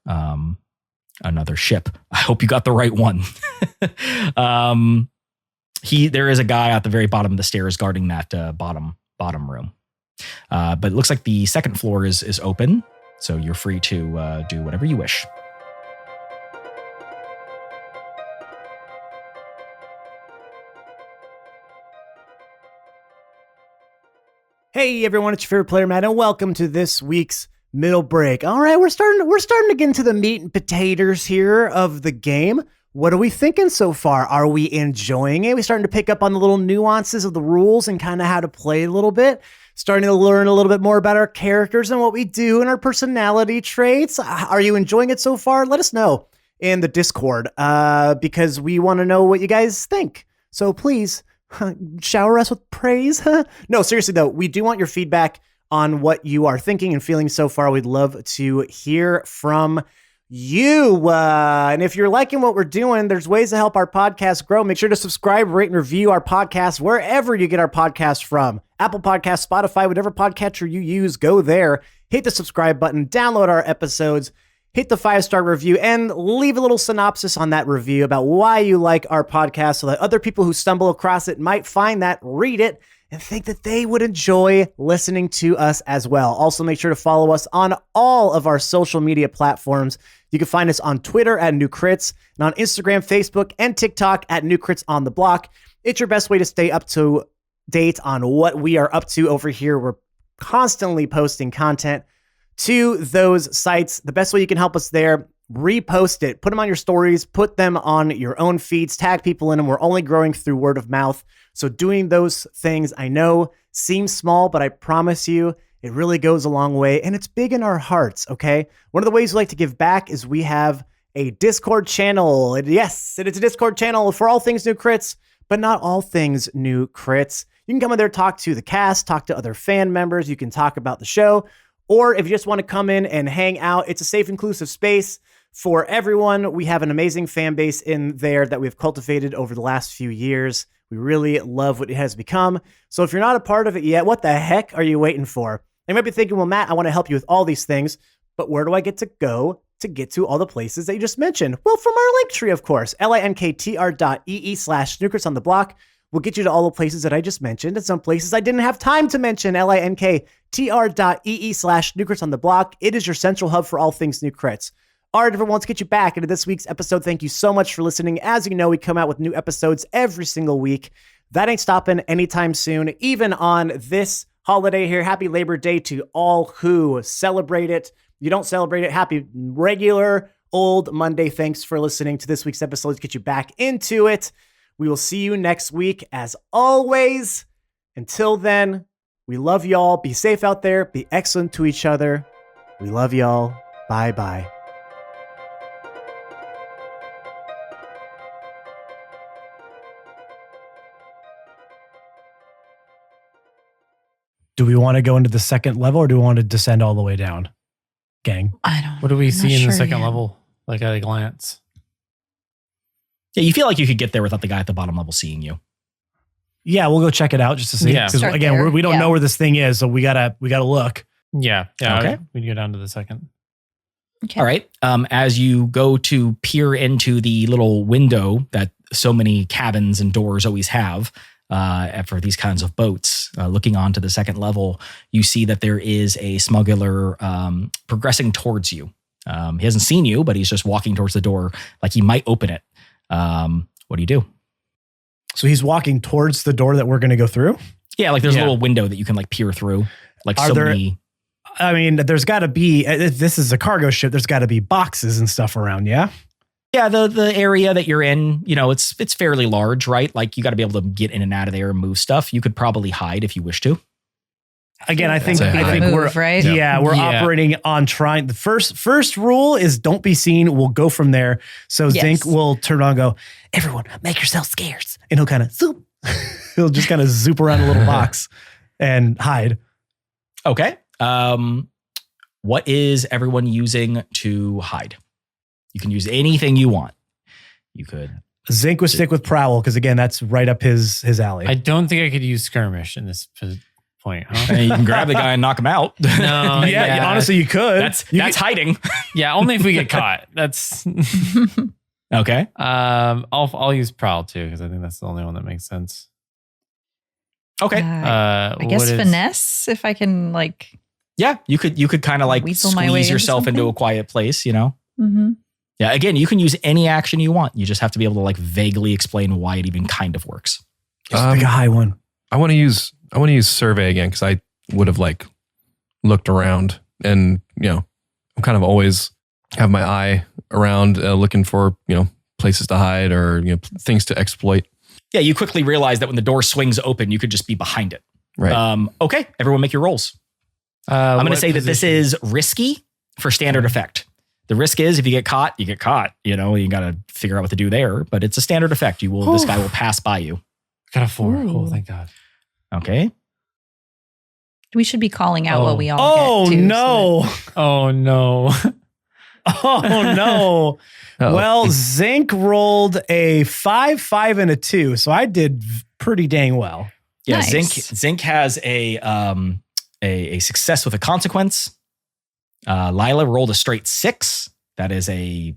ship. I hope you got the right one. There is a guy at the very bottom of the stairs guarding that bottom room. But it looks like the second floor is open, so you're free to do whatever you wish. Hey everyone, it's your favorite player, Matt, and welcome to this week's middle break. All right, we're starting to get into the meat and potatoes here of the game. What are we thinking so far? Are we enjoying it? We're starting to pick up on the little nuances of the rules and kind of how to play a little bit. Starting to learn a little bit more about our characters and what we do and our personality traits. Are you enjoying it so far? Let us know in the Discord because we want to know what you guys think. So please shower us with praise. No, seriously though, we do want your feedback on what you are thinking and feeling so far. We'd love to hear from you. And if you're liking what we're doing, there's ways to help our podcast grow. Make sure to subscribe, rate, and review our podcast wherever you get our podcast from. Apple Podcasts, Spotify, whatever podcatcher you use, go there. Hit the subscribe button, download our episodes, hit the 5-star review, and leave a little synopsis on that review about why you like our podcast so that other people who stumble across it might find that, read it, and think that they would enjoy listening to us as well. Also, make sure to follow us on all of our social media platforms. You can find us on Twitter at New Crits and on Instagram, Facebook, and TikTok at New Crits on the Block. It's your best way to stay up to date on what we are up to over here. We're constantly posting content to those sites. The best way you can help us there, repost it, put them on your stories, put them on your own feeds, tag people in them. We're only growing through word of mouth. So doing those things, I know, seems small, but I promise you, it really goes a long way and it's big in our hearts, okay? One of the ways we like to give back is we have a Discord channel. Yes, it's a Discord channel for all things New Crits, but not all things New Crits. You can come in there, talk to the cast, talk to other fan members. You can talk about the show. Or if you just want to come in and hang out, it's a safe, inclusive space for everyone. We have an amazing fan base in there that we've cultivated over the last few years. We really love what it has become. So if you're not a part of it yet, what the heck are you waiting for? You might be thinking, well, Matt, I want to help you with all these things, but where do I get to go to get to all the places that you just mentioned? Well, from our link tree, of course, linktr.ee/snookers on the block will get you to all the places that I just mentioned, and some places I didn't have time to mention, linktr.ee/snookers on the block. It is your central hub for all things New Crits. All right, everyone, let's get you back into this week's episode. Thank you so much for listening. As you know, we come out with new episodes every single week. That ain't stopping anytime soon, even on this holiday here. Happy Labor Day to all who celebrate it. If you don't celebrate it, happy regular old Monday. Thanks for listening to this week's episode. Let's get you back into it. We will see you next week as always. Until then, we love y'all. Be safe out there. Be excellent to each other. We love y'all. Bye-bye. Do we want to go into the second level or do we want to descend all the way down, gang? I don't. What do we I'm see not in the sure second yet. level? Like at a glance. Yeah, you feel like you could get there without the guy at the bottom level seeing you. Yeah, we'll go check it out just to see. Yeah. Because Start again, there. we don't Yeah. know where this thing is, so we gotta look. Yeah. Okay. We'd go down to the second. Okay. All right. As you go to peer into the little window that so many cabins and doors always have for these kinds of boats, looking onto the second level, you see that there is a smuggler progressing towards you. He hasn't seen you, but he's just walking towards the door like he might open it. What do you do? So he's walking towards the door that we're going to go through. Yeah, like there's Yeah. a little window that you can like peer through. Like Are so there- many. I mean, there's got to be, if this is a cargo ship, there's got to be boxes and stuff around, yeah? Yeah, the area that you're in, you know, it's fairly large, right? Like you got to be able to get in and out of there and move stuff. You could probably hide if you wish to. Again, I think That's a high we're move, right? Yeah, we're Yeah. operating on trying. The first rule is don't be seen. We'll go from there. So Yes. Zink will turn on and go, everyone, make yourself scarce. And he'll kind of zoop. He'll just kind of zoop around a little box and hide. Okay. What is everyone using to hide? You can use anything you want. You could. Zink would stick with Prowl because again, that's right up his alley. I don't think I could use skirmish in this point. Huh? And you can grab the guy and knock him out. No, yeah, honestly, you could. That's hiding. Yeah, only if we get caught. That's Okay. I'll use prowl too because I think that's the only one that makes sense. Okay. I guess what is- finesse if I can like. Yeah, you could kind of like Weasel my way squeeze into yourself into a something? quiet place, you know? Mm-hmm. Yeah, again, you can use any action you want. You just have to be able to like vaguely explain why it even kind of works. Just pick a high one. I want to use survey again because I would have like looked around, and I'm kind of always have my eye around looking for places to hide or things to exploit. Yeah, you quickly realize that when the door swings open, you could just be behind it. Right. Okay, everyone make your rolls. I'm going to say that this is risky for standard effect. The risk is if you get caught, you get caught. You got to figure out what to do there, but it's a standard effect. This guy will pass by you. Got a 4. Ooh. Oh, thank God. Okay. We should be calling out what we all Oh, get too, no. Oh, no. Oh, no. Uh-oh. Well, Zinc rolled a 5, 5, and a 2. So I did pretty dang well. Yeah, Nice. Zinc has a success with a consequence. Lila rolled a straight 6. That is a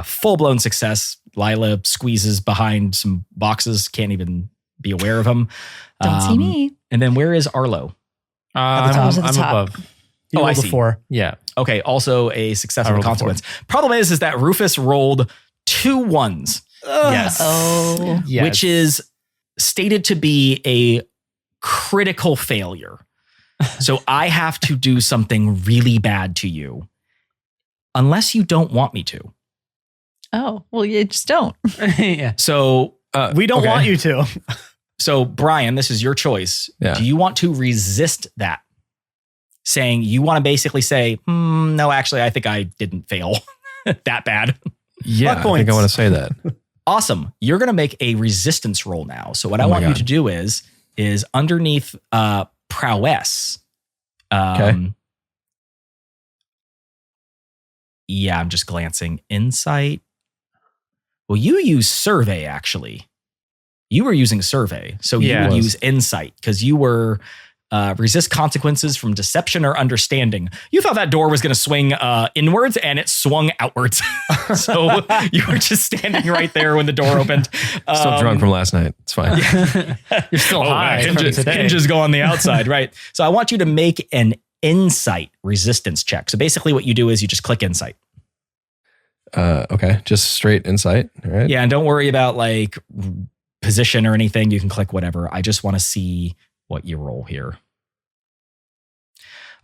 full-blown success. Lila squeezes behind some boxes, can't even be aware of them. Don't see me. And then where is Arlo? I'm top. At the I'm top. above. He Oh, I rolled a see. 4. Yeah. Okay, also a success I with a rolled a consequence. Problem is that Rufus rolled 2 1s. Yes. Oh. Yes. Which is stated to be a critical failure. So I have to do something really bad to you, unless you don't want me to. Oh, well, you just don't. yeah. So We don't Okay. want you to. So Brian, this is your choice. Yeah. Do you want to resist that? Saying you want to basically say, no, actually, I think I didn't fail that bad. Yeah, Luck I think I points. want to say that. Awesome. You're going to make a resistance roll now. So what I Oh my want you God. to do is underneath prowess. Okay. Yeah, I'm just glancing. Insight. Well, you use survey, actually. You were using survey. So you Yeah. would Was. use insight because you were resist consequences from deception or understanding. You thought that door was going to swing inwards and it swung outwards. So you were just standing right there when the door opened. Still drunk from last night. It's fine. You're still high from today. hinges go on the outside, right? So I want you to make an insight resistance check. So basically what you do is you just click insight. Okay, just straight insight. All right. Yeah, and don't worry about like position or anything. You can click whatever. I just want to see what you roll here.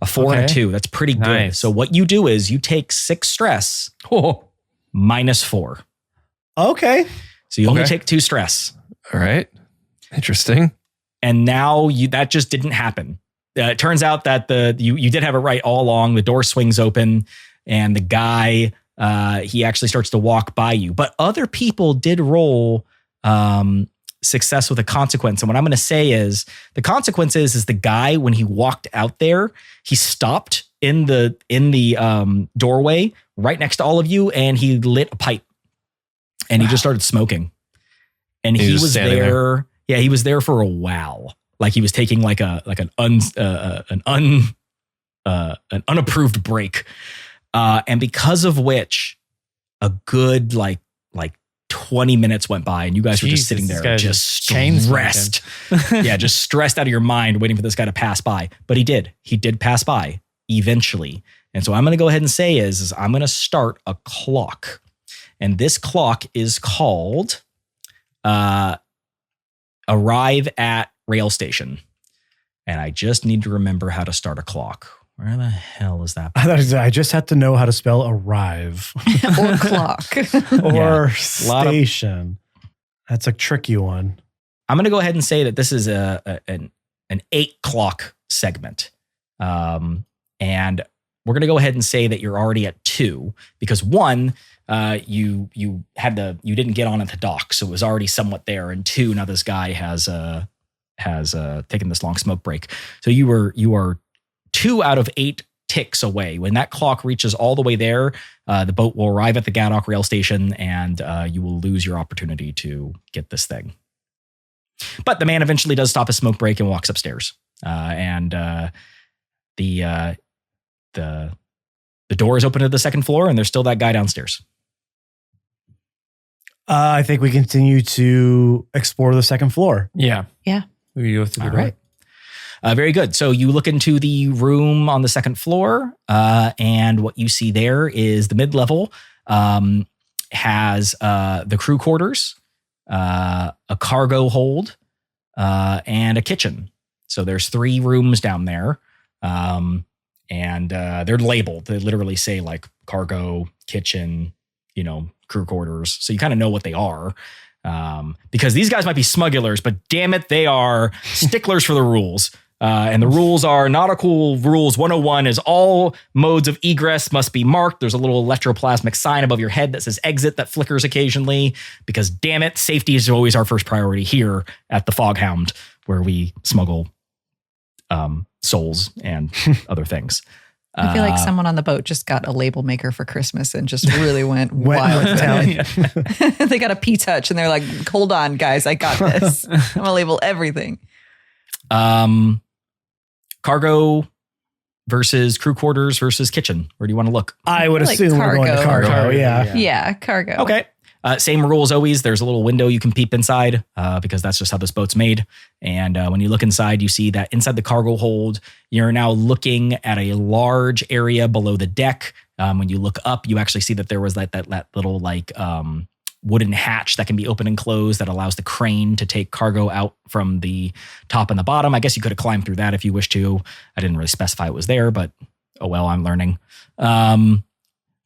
A 4 and a Okay. 2. That's pretty good. Nice. So what you do is you take 6 stress minus 4. Okay. So you only Okay. take 2 stress. All right. Interesting. And now that just didn't happen. It turns out that you did have it right all along. The door swings open and the guy, he actually starts to walk by you. But other people did roll success with a consequence. And what I'm going to say is the consequence is the guy, when he walked out there, he stopped in the doorway right next to all of you and he lit a pipe and he just started smoking. And he He was was standing there. Yeah, he was there for a while. Like he was taking like an unapproved break. And because of which a good like 20 minutes went by and you guys were just Jesus, sitting this there guy's just chain stressed. Yeah, just stressed out of your mind waiting for this guy to pass by. But he did pass by eventually. And so I'm going to go ahead and say is I'm going to start a clock. And this clock is called Arrive at Rail Station. And I just need to remember how to start a clock. Where the hell is that? I just had to know how to spell arrive Or clock. or Lot of- station. That's a tricky one. I'm going to go ahead and say that this is an 8 clock segment. And we're going to go ahead and say that you're already at 2 because 1, you didn't get on at the dock, so it was already somewhat there. And 2, now this guy has taken this long smoke break. So you are 2 out of 8 ticks away. When that clock reaches all the way there, the boat will arrive at the Gaddock rail station and you will lose your opportunity to get this thing. But the man eventually does stop his smoke break and walks upstairs. And the door is open to the second floor and there's still that guy downstairs. I think we continue to explore the second floor. Yeah. Yeah. We go through the All door. right. Very good. So you look into the room on the second floor, and what you see there is the mid-level has the crew quarters, a cargo hold, and a kitchen. So there's 3 rooms down there. And they're labeled. They literally say like cargo, kitchen, crew quarters. So you kind of know what they are. Because these guys might be smugglers, but damn it, they are sticklers for the rules. And the rules are nautical rules 101 is all modes of egress must be marked. There's a little electroplasmic sign above your head that says exit that flickers occasionally because damn it, safety is always our first priority here at the Foghound where we smuggle souls and other things. I feel like someone on the boat just got a label maker for Christmas and just really went wild. They got a P-Touch and they're like, hold on, guys, I got this. I'm going to label everything. Cargo versus crew quarters versus kitchen. Where do you want to look? I would like assume we're going to cargo. Yeah, cargo. Okay. Same rule as always. There's a little window you can peep inside because that's just how this boat's made. And when you look inside, you see that inside the cargo hold, you're now looking at a large area below the deck. When you look up, you actually see that there was that little wooden hatch that can be open and closed that allows the crane to take cargo out from the top and the bottom. I guess you could have climbed through that if you wish to. I didn't really specify it was there, but oh well, I'm learning.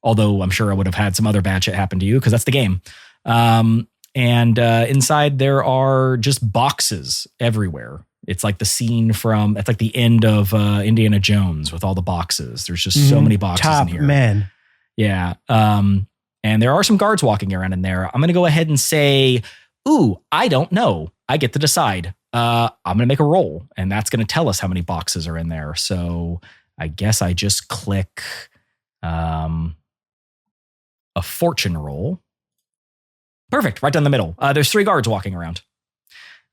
Although I'm sure I would have had some other bad shit happen to you because that's the game. And inside there are just boxes everywhere. It's like the scene it's like the end of Indiana Jones with all the boxes. There's just so many boxes Top in here. man. Yeah. And there are some guards walking around in there. I'm going to go ahead and say, ooh, I don't know. I get to decide. I'm going to make a roll, and that's going to tell us how many boxes are in there. So I guess I just click a fortune roll. Perfect. Right down the middle. There's 3 guards walking around.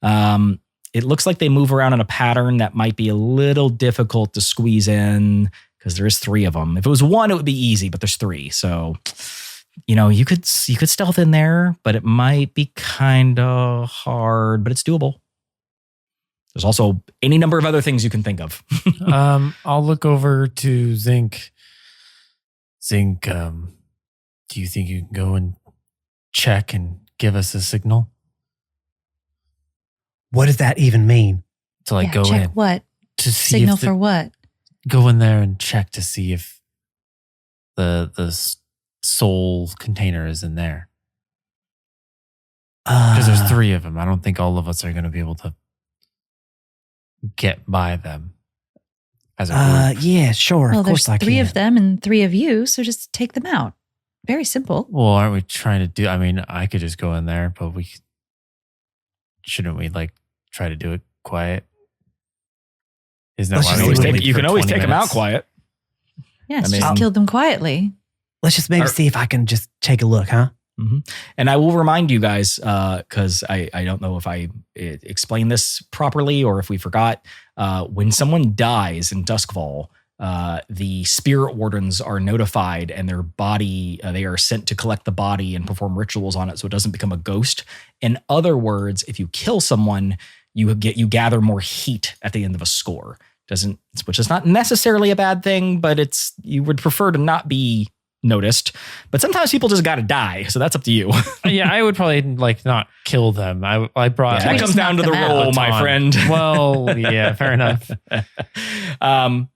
It looks like they move around in a pattern that might be a little difficult to squeeze in because there is 3 of them. If it was 1, it would be easy, but there's 3. So you could stealth in there, but it might be kind of hard, but it's doable. There's also any number of other things you can think of. I'll look over to Zinc. Zinc, do you think you can go and check and give us a signal? What does that even mean? To go check in. What? To see Signal if for what? Go in there and check to see if the soul container is in there. Because there's 3 of them. I don't think all of us are going to be able to get by them as a group. Yeah, sure. Well, of course there's I can. 3 of them and 3 of you, so just take them out. Very simple. Well, aren't we trying to do? I mean, I could just go in there, but shouldn't we try to do it quiet? Isn't that why You can always take them out quiet. Yes, just killed them quietly. Let's just maybe see if I can just take a look, huh? Mm-hmm. And I will remind you guys, because I don't know if I explained this properly or if we forgot, when someone dies in Duskfall, the spirit wardens are notified and their body, they are sent to collect the body and perform rituals on it so it doesn't become a ghost. In other words, if you kill someone, you gather more heat at the end of a score. Which is not necessarily a bad thing, but you would prefer to not be noticed. But sometimes people just got to die, so that's up to you. Yeah, I would probably not kill them. I brought that comes down to the roll, my friend. Well, yeah, fair enough.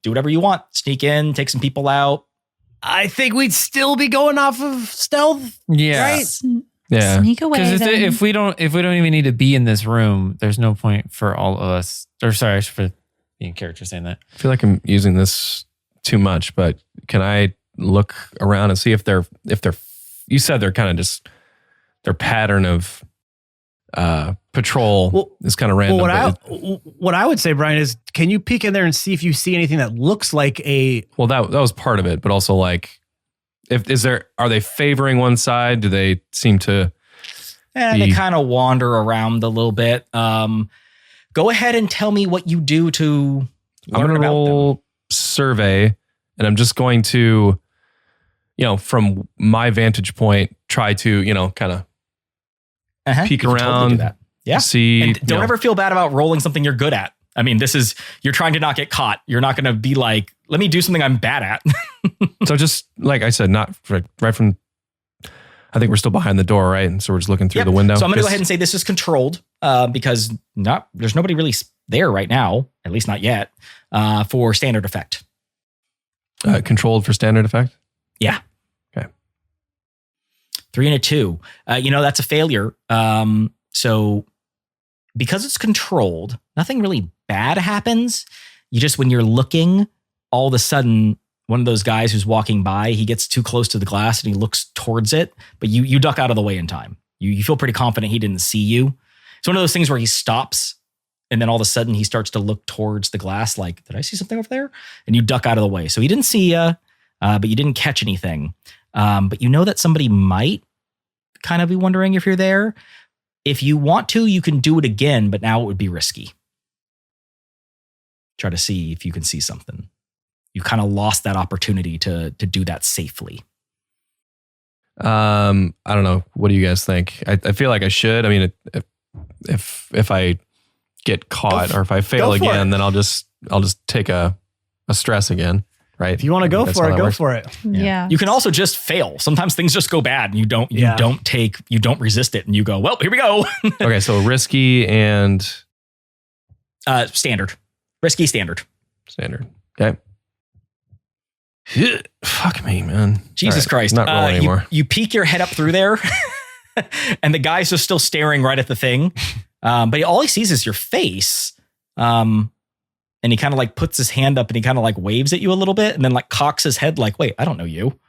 Do whatever you want. Sneak in, take some people out. I think we'd still be going off of stealth. Yeah. Right? Yeah. Sneak away. Because if we don't even need to be in this room, there's no point for all of us. Or sorry, for being character saying that. I feel like I'm using this too much, but can I look around and see if they're you said they're kind of just their pattern of patrol is kind of random. Well, what I would say, Brian, is can you peek in there and see if you see anything that looks like a... Well, that was part of it, but also are they favoring one side? Do they seem to... They kind of wander around a little bit. Go ahead and tell me what you do to learn I'm going to about roll them. survey, and I'm just going to, from my vantage point, try to, kind of peek You can totally do around, that. Yeah. see. And don't ever feel bad about rolling something you're good at. I mean, you're trying to not get caught. You're not going to be like, let me do something I'm bad at. So just like I said, not right from, I think we're still behind the door, right? And so we're just looking through the window. So I'm going to go ahead and say this is controlled because there's nobody really there right now. at least not yet, for standard effect. Controlled for standard effect? Yeah. Okay. 3 and a 2. That's a failure. So because it's controlled, nothing really bad happens. When you're looking, all of a sudden, one of those guys who's walking by, he gets too close to the glass and he looks towards it, but you duck out of the way in time. You feel pretty confident he didn't see you. It's one of those things where he stops and then all of a sudden he starts to look towards the glass like, did I see something over there? And you duck out of the way. So he didn't see you, but you didn't catch anything. But you know that somebody might kind of be wondering if you're there. If you want to, you can do it again, but now it would be risky. Try to see if you can see something. You kind of lost that opportunity to do that safely. I don't know. What do you guys think? I feel like I should. I mean, if I get caught or if I fail again, then I'll just take a stress again, right? If you want to go for it, go for it. Yeah. You can also just fail. Sometimes things just go bad and you don't resist it and you go, well, here we go. Okay, so risky and standard. Risky standard. Standard. Okay. Fuck me, man. Jesus Christ. Not rolling anymore. You peek your head up through there and the guy's just still staring right at the thing. But all he sees is your face. And he kind of like puts his hand up and he kind of like waves at you a little bit and then like cocks his head like, wait, I don't know you.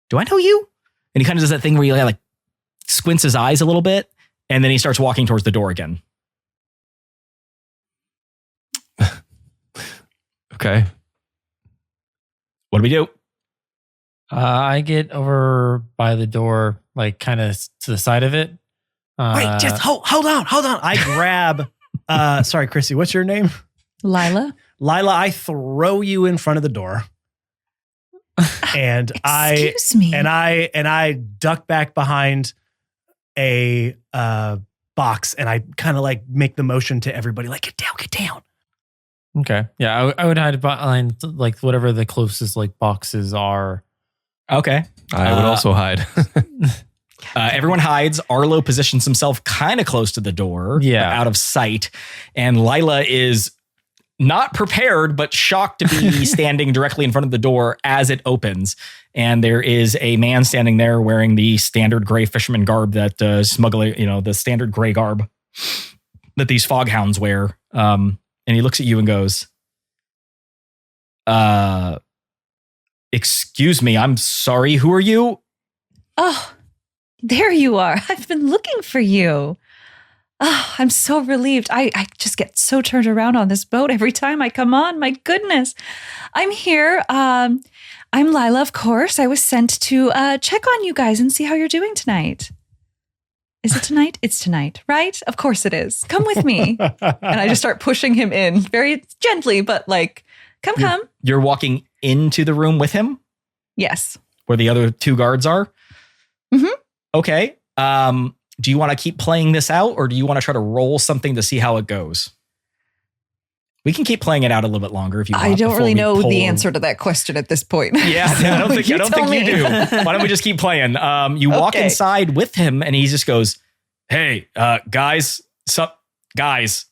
Do I know you? And he kind of does that thing where he like squints his eyes a little bit and then he starts walking towards the door again. Okay. What do we do? I get over by the door, like kind of to the side of it. Wait, just hold on. I grab, sorry, Chrissy, what's your name? Lila, I throw you in front of the door. And excuse me. And I duck back behind a box and I kind of like make the motion to everybody, like, get down. Okay. Yeah, I would hide behind like whatever the closest like boxes are. Okay. I would also hide. Everyone hides. Arlo positions himself kind of close to the door, out of sight. And Lila is not prepared, but shocked to be standing directly in front of the door as it opens. And there is a man standing there wearing the standard gray fisherman garb that the standard gray garb that these foghounds wear. And he looks at you and goes, excuse me, I'm sorry, who are you? Oh, there you are. I've been looking for you. Oh, I'm so relieved. I just get so turned around on this boat every time I come on. My goodness. I'm here. I'm Lila, of course. I was sent to check on you guys and see how you're doing tonight. Is it tonight? It's tonight, right? Of course it is. Come with me. And I just start pushing him in very gently, but like, come. You're walking into the room with him? Yes. Where the other two guards are? Mm-hmm. Okay. Do you want to keep playing this out or do you want to try to roll something to see how it goes? We can keep playing it out a little bit longer if you want. I don't really know the answer to that question at this point. Yeah, I don't think you do. Why don't we just keep playing? You walk inside with him and he just goes, hey, guys, guys.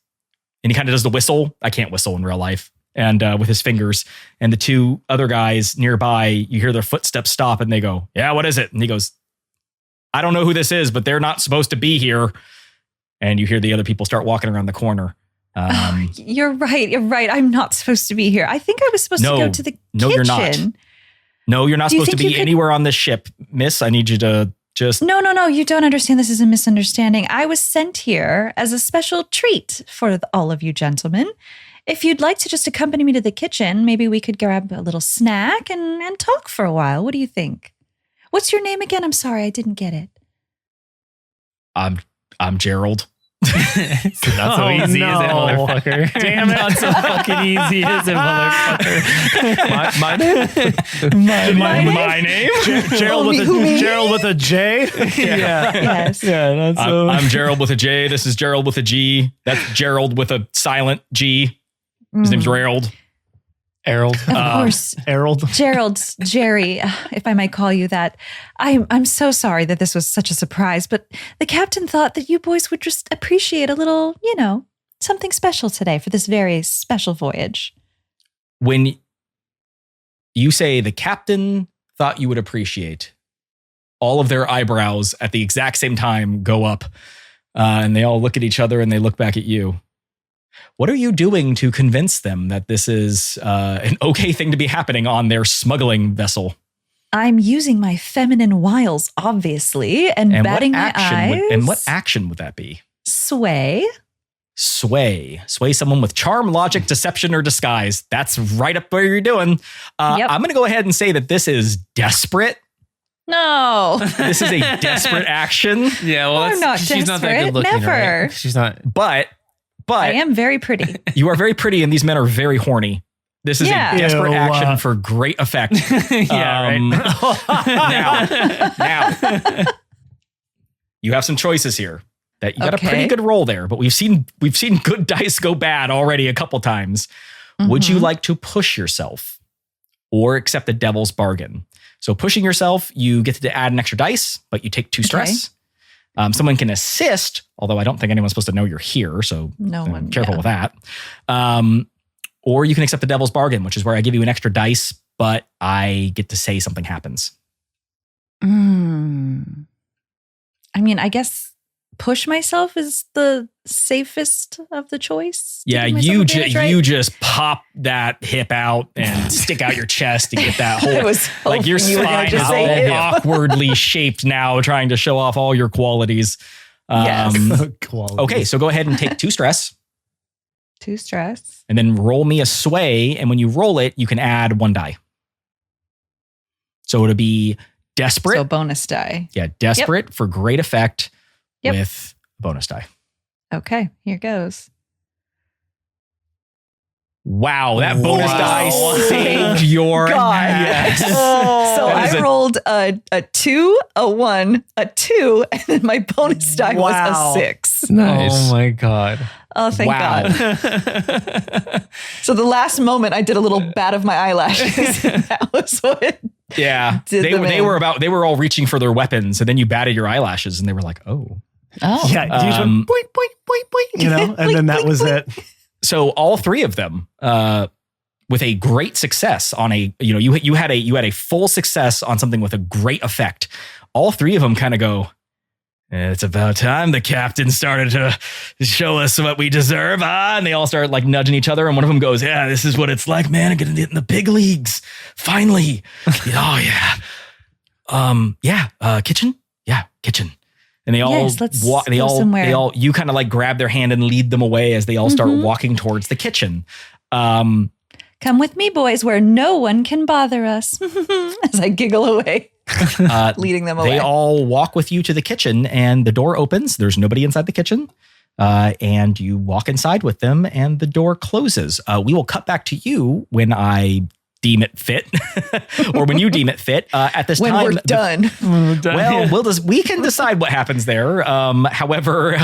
And he kind of does the whistle. I can't whistle in real life. And with his fingers. And the two other guys nearby, you hear their footsteps stop and they go, yeah, what is it? And he goes, I don't know who this is, but they're not supposed to be here. And you hear the other people start walking around the corner. You're right. I'm not supposed to be here. I think I was supposed to go to the kitchen. No, you're not. No, you're not supposed to be anywhere on this ship, miss. I need you to just... No. You don't understand. This is a misunderstanding. I was sent here as a special treat for all of you gentlemen. If you'd like to just accompany me to the kitchen, maybe we could grab a little snack and talk for a while. What do you think? What's your name again? I'm sorry, I didn't get it. I'm Gerald. So not so easy, is it, motherfucker? Damn it. Not so fucking easy, is it, motherfucker? My name? Gerald with a J? Yeah. Yes. Yeah, I'm Gerald with a J. This is Gerald with a G. That's Gerald with a silent G. His name's Gerald. Errol. Of course. Gerald, Jerry, if I might call you that. I'm so sorry that this was such a surprise, but the captain thought that you boys would just appreciate a little, something special today for this very special voyage. When you say the captain thought you would appreciate, all of their eyebrows at the exact same time go up, and they all look at each other and they look back at you. What are you doing to convince them that this is an okay thing to be happening on their smuggling vessel? I'm using my feminine wiles, obviously, and batting my eyes. And what action would that be? Sway. Sway someone with charm, logic, deception, or disguise. That's right up where you're doing. Yep. I'm going to go ahead and say that this is desperate. No. This is a desperate action. Yeah, well, I'm not she's not that desperate. good looking, Never. right? She's not. But I am very pretty. you are very pretty, and these men are very horny. This is Yeah. a desperate Ew. action for great effect. Yeah, Now, you have some choices here. That you got a Okay. pretty good roll there, but we've seen good dice go bad already a couple times. Would you Mhm. like to push yourself or accept the devil's bargain? So pushing yourself, you get to add an extra dice, but you take 2 stress. Someone can assist, although I don't think anyone's supposed to know you're here, so No one. careful yeah. with that. Or you can accept the devil's bargain, which is where I give you an extra dice, but I get to say something happens. Mm. I mean, I guess push myself is the safest of the choice. to Yeah, give myself you advantage, right? you just pop that hip out and stick out your chest to get that I whole was like your hoping you were gonna spine just is say all hip. awkwardly shaped now, trying to show off all your qualities. Yes. Okay, so go ahead and take 2 stress 2 stress. and then roll me a sway. And when you roll it, you can add 1 die. So it'll be desperate. So bonus die. Yeah, desperate for great effect Yep. with a bonus die. Okay, here goes. Wow, that bonus Wow. die saved your God. ass. So That is I rolled a 2, a 1, a 2, and then my bonus die was Wow. a 6. Nice. Oh my god. Oh, thank Wow. God. So the last moment I did a little bat of my eyelashes. That was what. Yeah, Did they them they in. were all reaching for their weapons, and then you batted your eyelashes, and they were like, "Oh." Oh. Yeah, you just went boink, boink, boink, boink, you know, and then that was it. So all 3 of them, with a great success on a, you had a full success on something with a great effect. All 3 of them kind of go, "It's about time the captain started to show us what we deserve." And they all start like nudging each other. And one of them goes, "Yeah, this is what it's like, man. I'm going to get in the big leagues. Finally." Oh yeah. Kitchen. Yeah. Kitchen. And they all Yes, let's walk. They go all. somewhere. They all. You kind of like grab their hand and lead them away as they all start walking towards the kitchen. Come with me, boys, where no one can bother us. As I giggle away, leading them away. They all walk with you to the kitchen, and the door opens. There's nobody inside the kitchen, and you walk inside with them, and the door closes. We will cut back to you when I deem it fit, or when you deem it fit. At this when time, we're done. we can decide what happens there. However,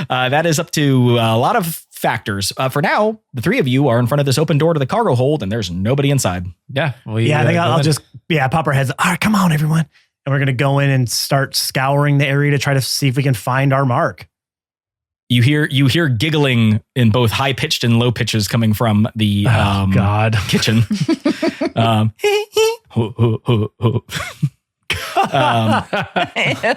that is up to a lot of factors. For now, the 3 of you are in front of this open door to the cargo hold, and there's nobody inside. Yeah. Yeah, I think I'll just pop our heads. All right, come on, everyone. And we're going to go in and start scouring the area to try to see if we can find our mark. You hear giggling in both high pitched and low pitches coming from the God. kitchen.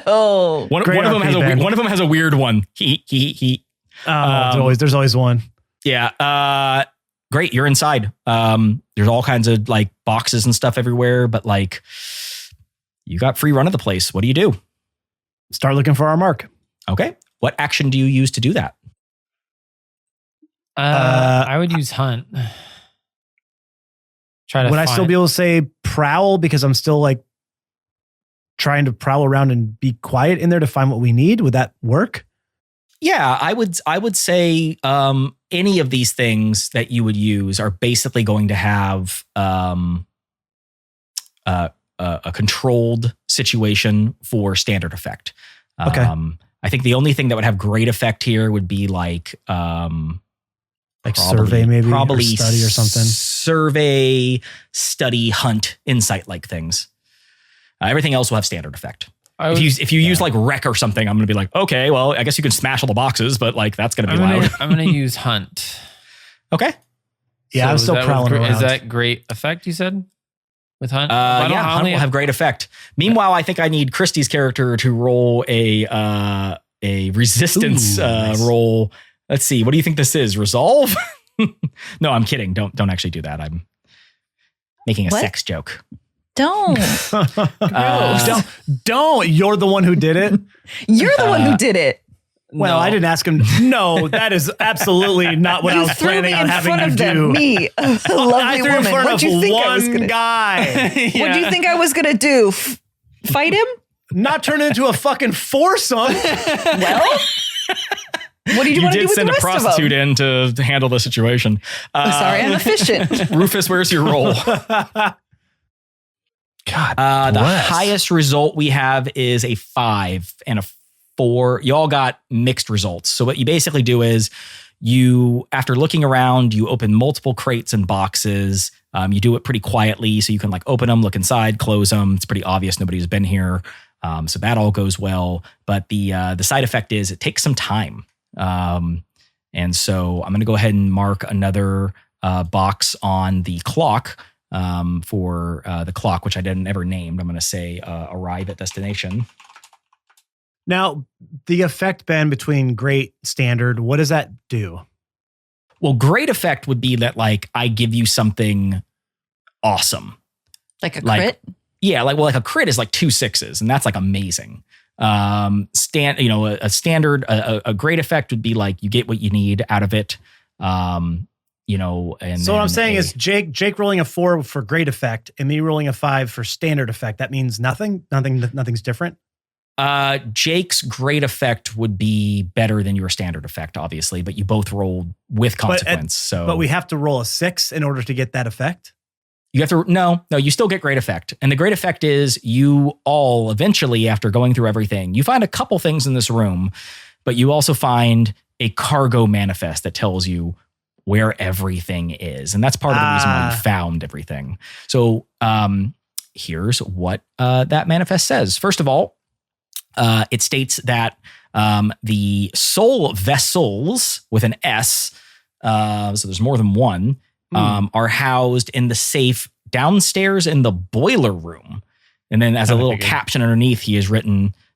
Oh. One Great of them has RP, Ben. one of them has a weird one. He. There's always one. Yeah. Great. You're inside. There's all kinds of like boxes and stuff everywhere, but like you got free run of the place. What do you do? Start looking for our mark. Okay. What action do you use to do that? I would use hunt. Try to Would I still be able to say prowl because I'm still like trying to prowl around and be quiet in there to find what we need? Would that work? Yeah, I would say any of these things that you would use are basically going to have a controlled situation for standard effect. Okay. I think the only thing that would have great effect here would be like survey maybe, probably or study or something. Survey, study, hunt, insight like things. Everything else will have standard effect. If you use like wreck or something, I'm gonna be like, okay, well, I guess you can smash all the boxes, but like that's gonna be loud. I'm gonna use hunt. Okay. Yeah, I'm still prowling around. Is that great effect? You said with hunt? Yeah, hunt will have great effect. Meanwhile, I think I need Christy's character to roll a resistance nice. roll. Let's see. What do you think this is? Resolve? No, I'm kidding. Don't actually do that. I'm making a What? sex joke. Don't. Don't. You're the one who did it. You're the one who did it. Well, I didn't ask him. No, that is absolutely not what I was planning on having you do. Me, a lovely I threw in woman. front What of do you think I was one gonna? guy. What do you think I was gonna do? Fight him? Not turn into a fucking foursome. Well, what did you want to do did with send the a rest of prostitute them? in to handle the situation. Sorry, I'm efficient. Rufus, where's your roll? God, The bless. highest result we have is a 5 and a 4. You all got mixed results. So what you basically do is you, after looking around, you open multiple crates and boxes. You do it pretty quietly, so you can like open them, look inside, close them. It's pretty obvious nobody's been here. So that all goes well. But the side effect is it takes some time. And so I'm going to go ahead and mark another box on the clock. For the clock, which I didn't ever named. I'm going to say arrive at destination. Now, the effect, Ben, between great, standard, what does that do? Well, great effect would be that like I give you something awesome. Like a Like- crit? Yeah, like a crit is like 2 6s, and that's like amazing. A standard, a great effect would be like you get what you need out of it. And So what I'm saying is Jake rolling a 4 for great effect and me rolling a 5 for standard effect. That means nothing. Nothing's different. Jake's great effect would be better than your standard effect, obviously, but you both rolled with consequence. But we have to roll a 6 in order to get that effect. You have to, no, you still get great effect. And the great effect is you all eventually, after going through everything, you find a couple things in this room, but you also find a cargo manifest that tells you where everything is. And that's part of the reason why you found everything. So here's what that manifest says. First of all, it states that the soul vessels with an S, so there's more than one, are housed in the safe downstairs in the boiler room. And then as a little caption underneath,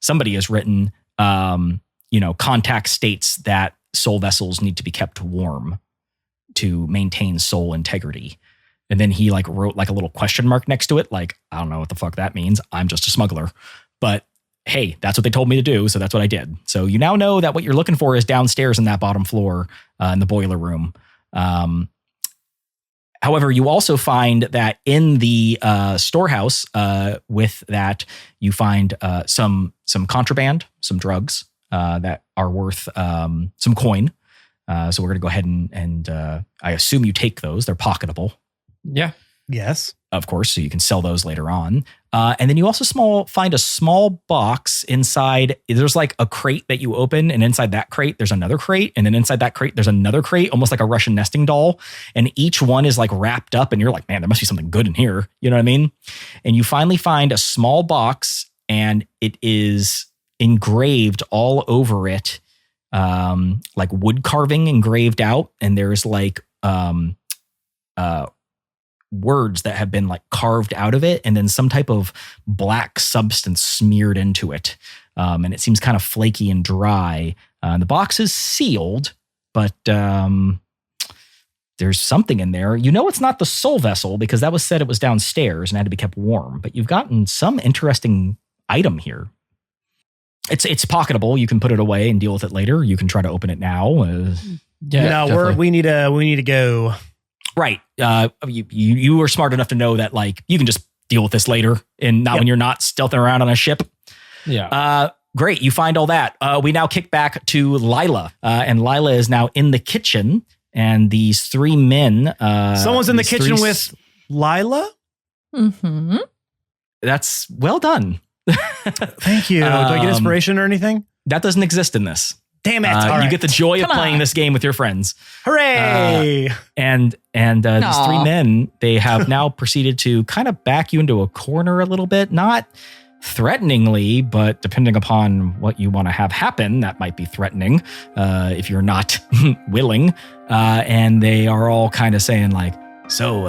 somebody has written, contact states that soul vessels need to be kept warm to maintain soul integrity. And then he like wrote like a little question mark next to it. Like, I don't know what the fuck that means. I'm just a smuggler, but hey, that's what they told me to do. So that's what I did. So you now know that what you're looking for is downstairs in that bottom floor in the boiler room. However, you also find that in the storehouse with that, you find some contraband, some drugs that are worth some coin. So we're going to go ahead and I assume you take those. They're pocketable. Yeah. Yes. Of course, so you can sell those later on. And then you also find a small box inside. There's like a crate that you open, and inside that crate, there's another crate. And then inside that crate, there's another crate, almost like a Russian nesting doll. And each one is like wrapped up, and you're like, man, there must be something good in here. You know what I mean? And you finally find a small box, and it is engraved all over it, like wood carving engraved out. And there's like, words that have been like carved out of it, and then some type of black substance smeared into it. And it seems kind of flaky and dry. The box is sealed, but there's something in there. You know, it's not the soul vessel because that was said it was downstairs and had to be kept warm, but you've gotten some interesting item here. It's pocketable. You can put it away and deal with it later. You can try to open it now. Yeah. No, we need to go. Right. You were smart enough to know that like you can just deal with this later and not when you're not stealthing around on a ship. Yeah. Great. You find all that. We now kick back to Lila, and Lila is now in the kitchen, and these 3 men. Someone's in the kitchen with Lila. Mm-hmm. That's well done. Thank you. Do I get inspiration or anything? That doesn't exist in this. Damn it. All You right. get the joy of Come playing on. this game with your friends. Hooray. And these Aw. 3 men, they have now proceeded to kind of back you into a corner a little bit, not threateningly, but depending upon what you want to have happen, that might be threatening if you're not willing. And they are all kind of saying like, so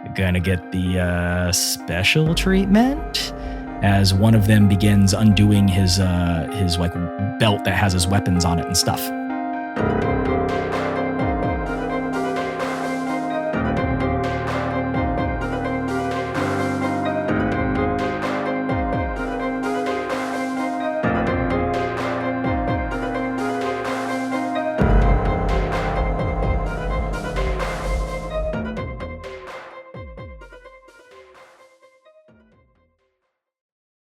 you're gonna get the special treatment? As one of them begins undoing his like belt that has his weapons on it and stuff.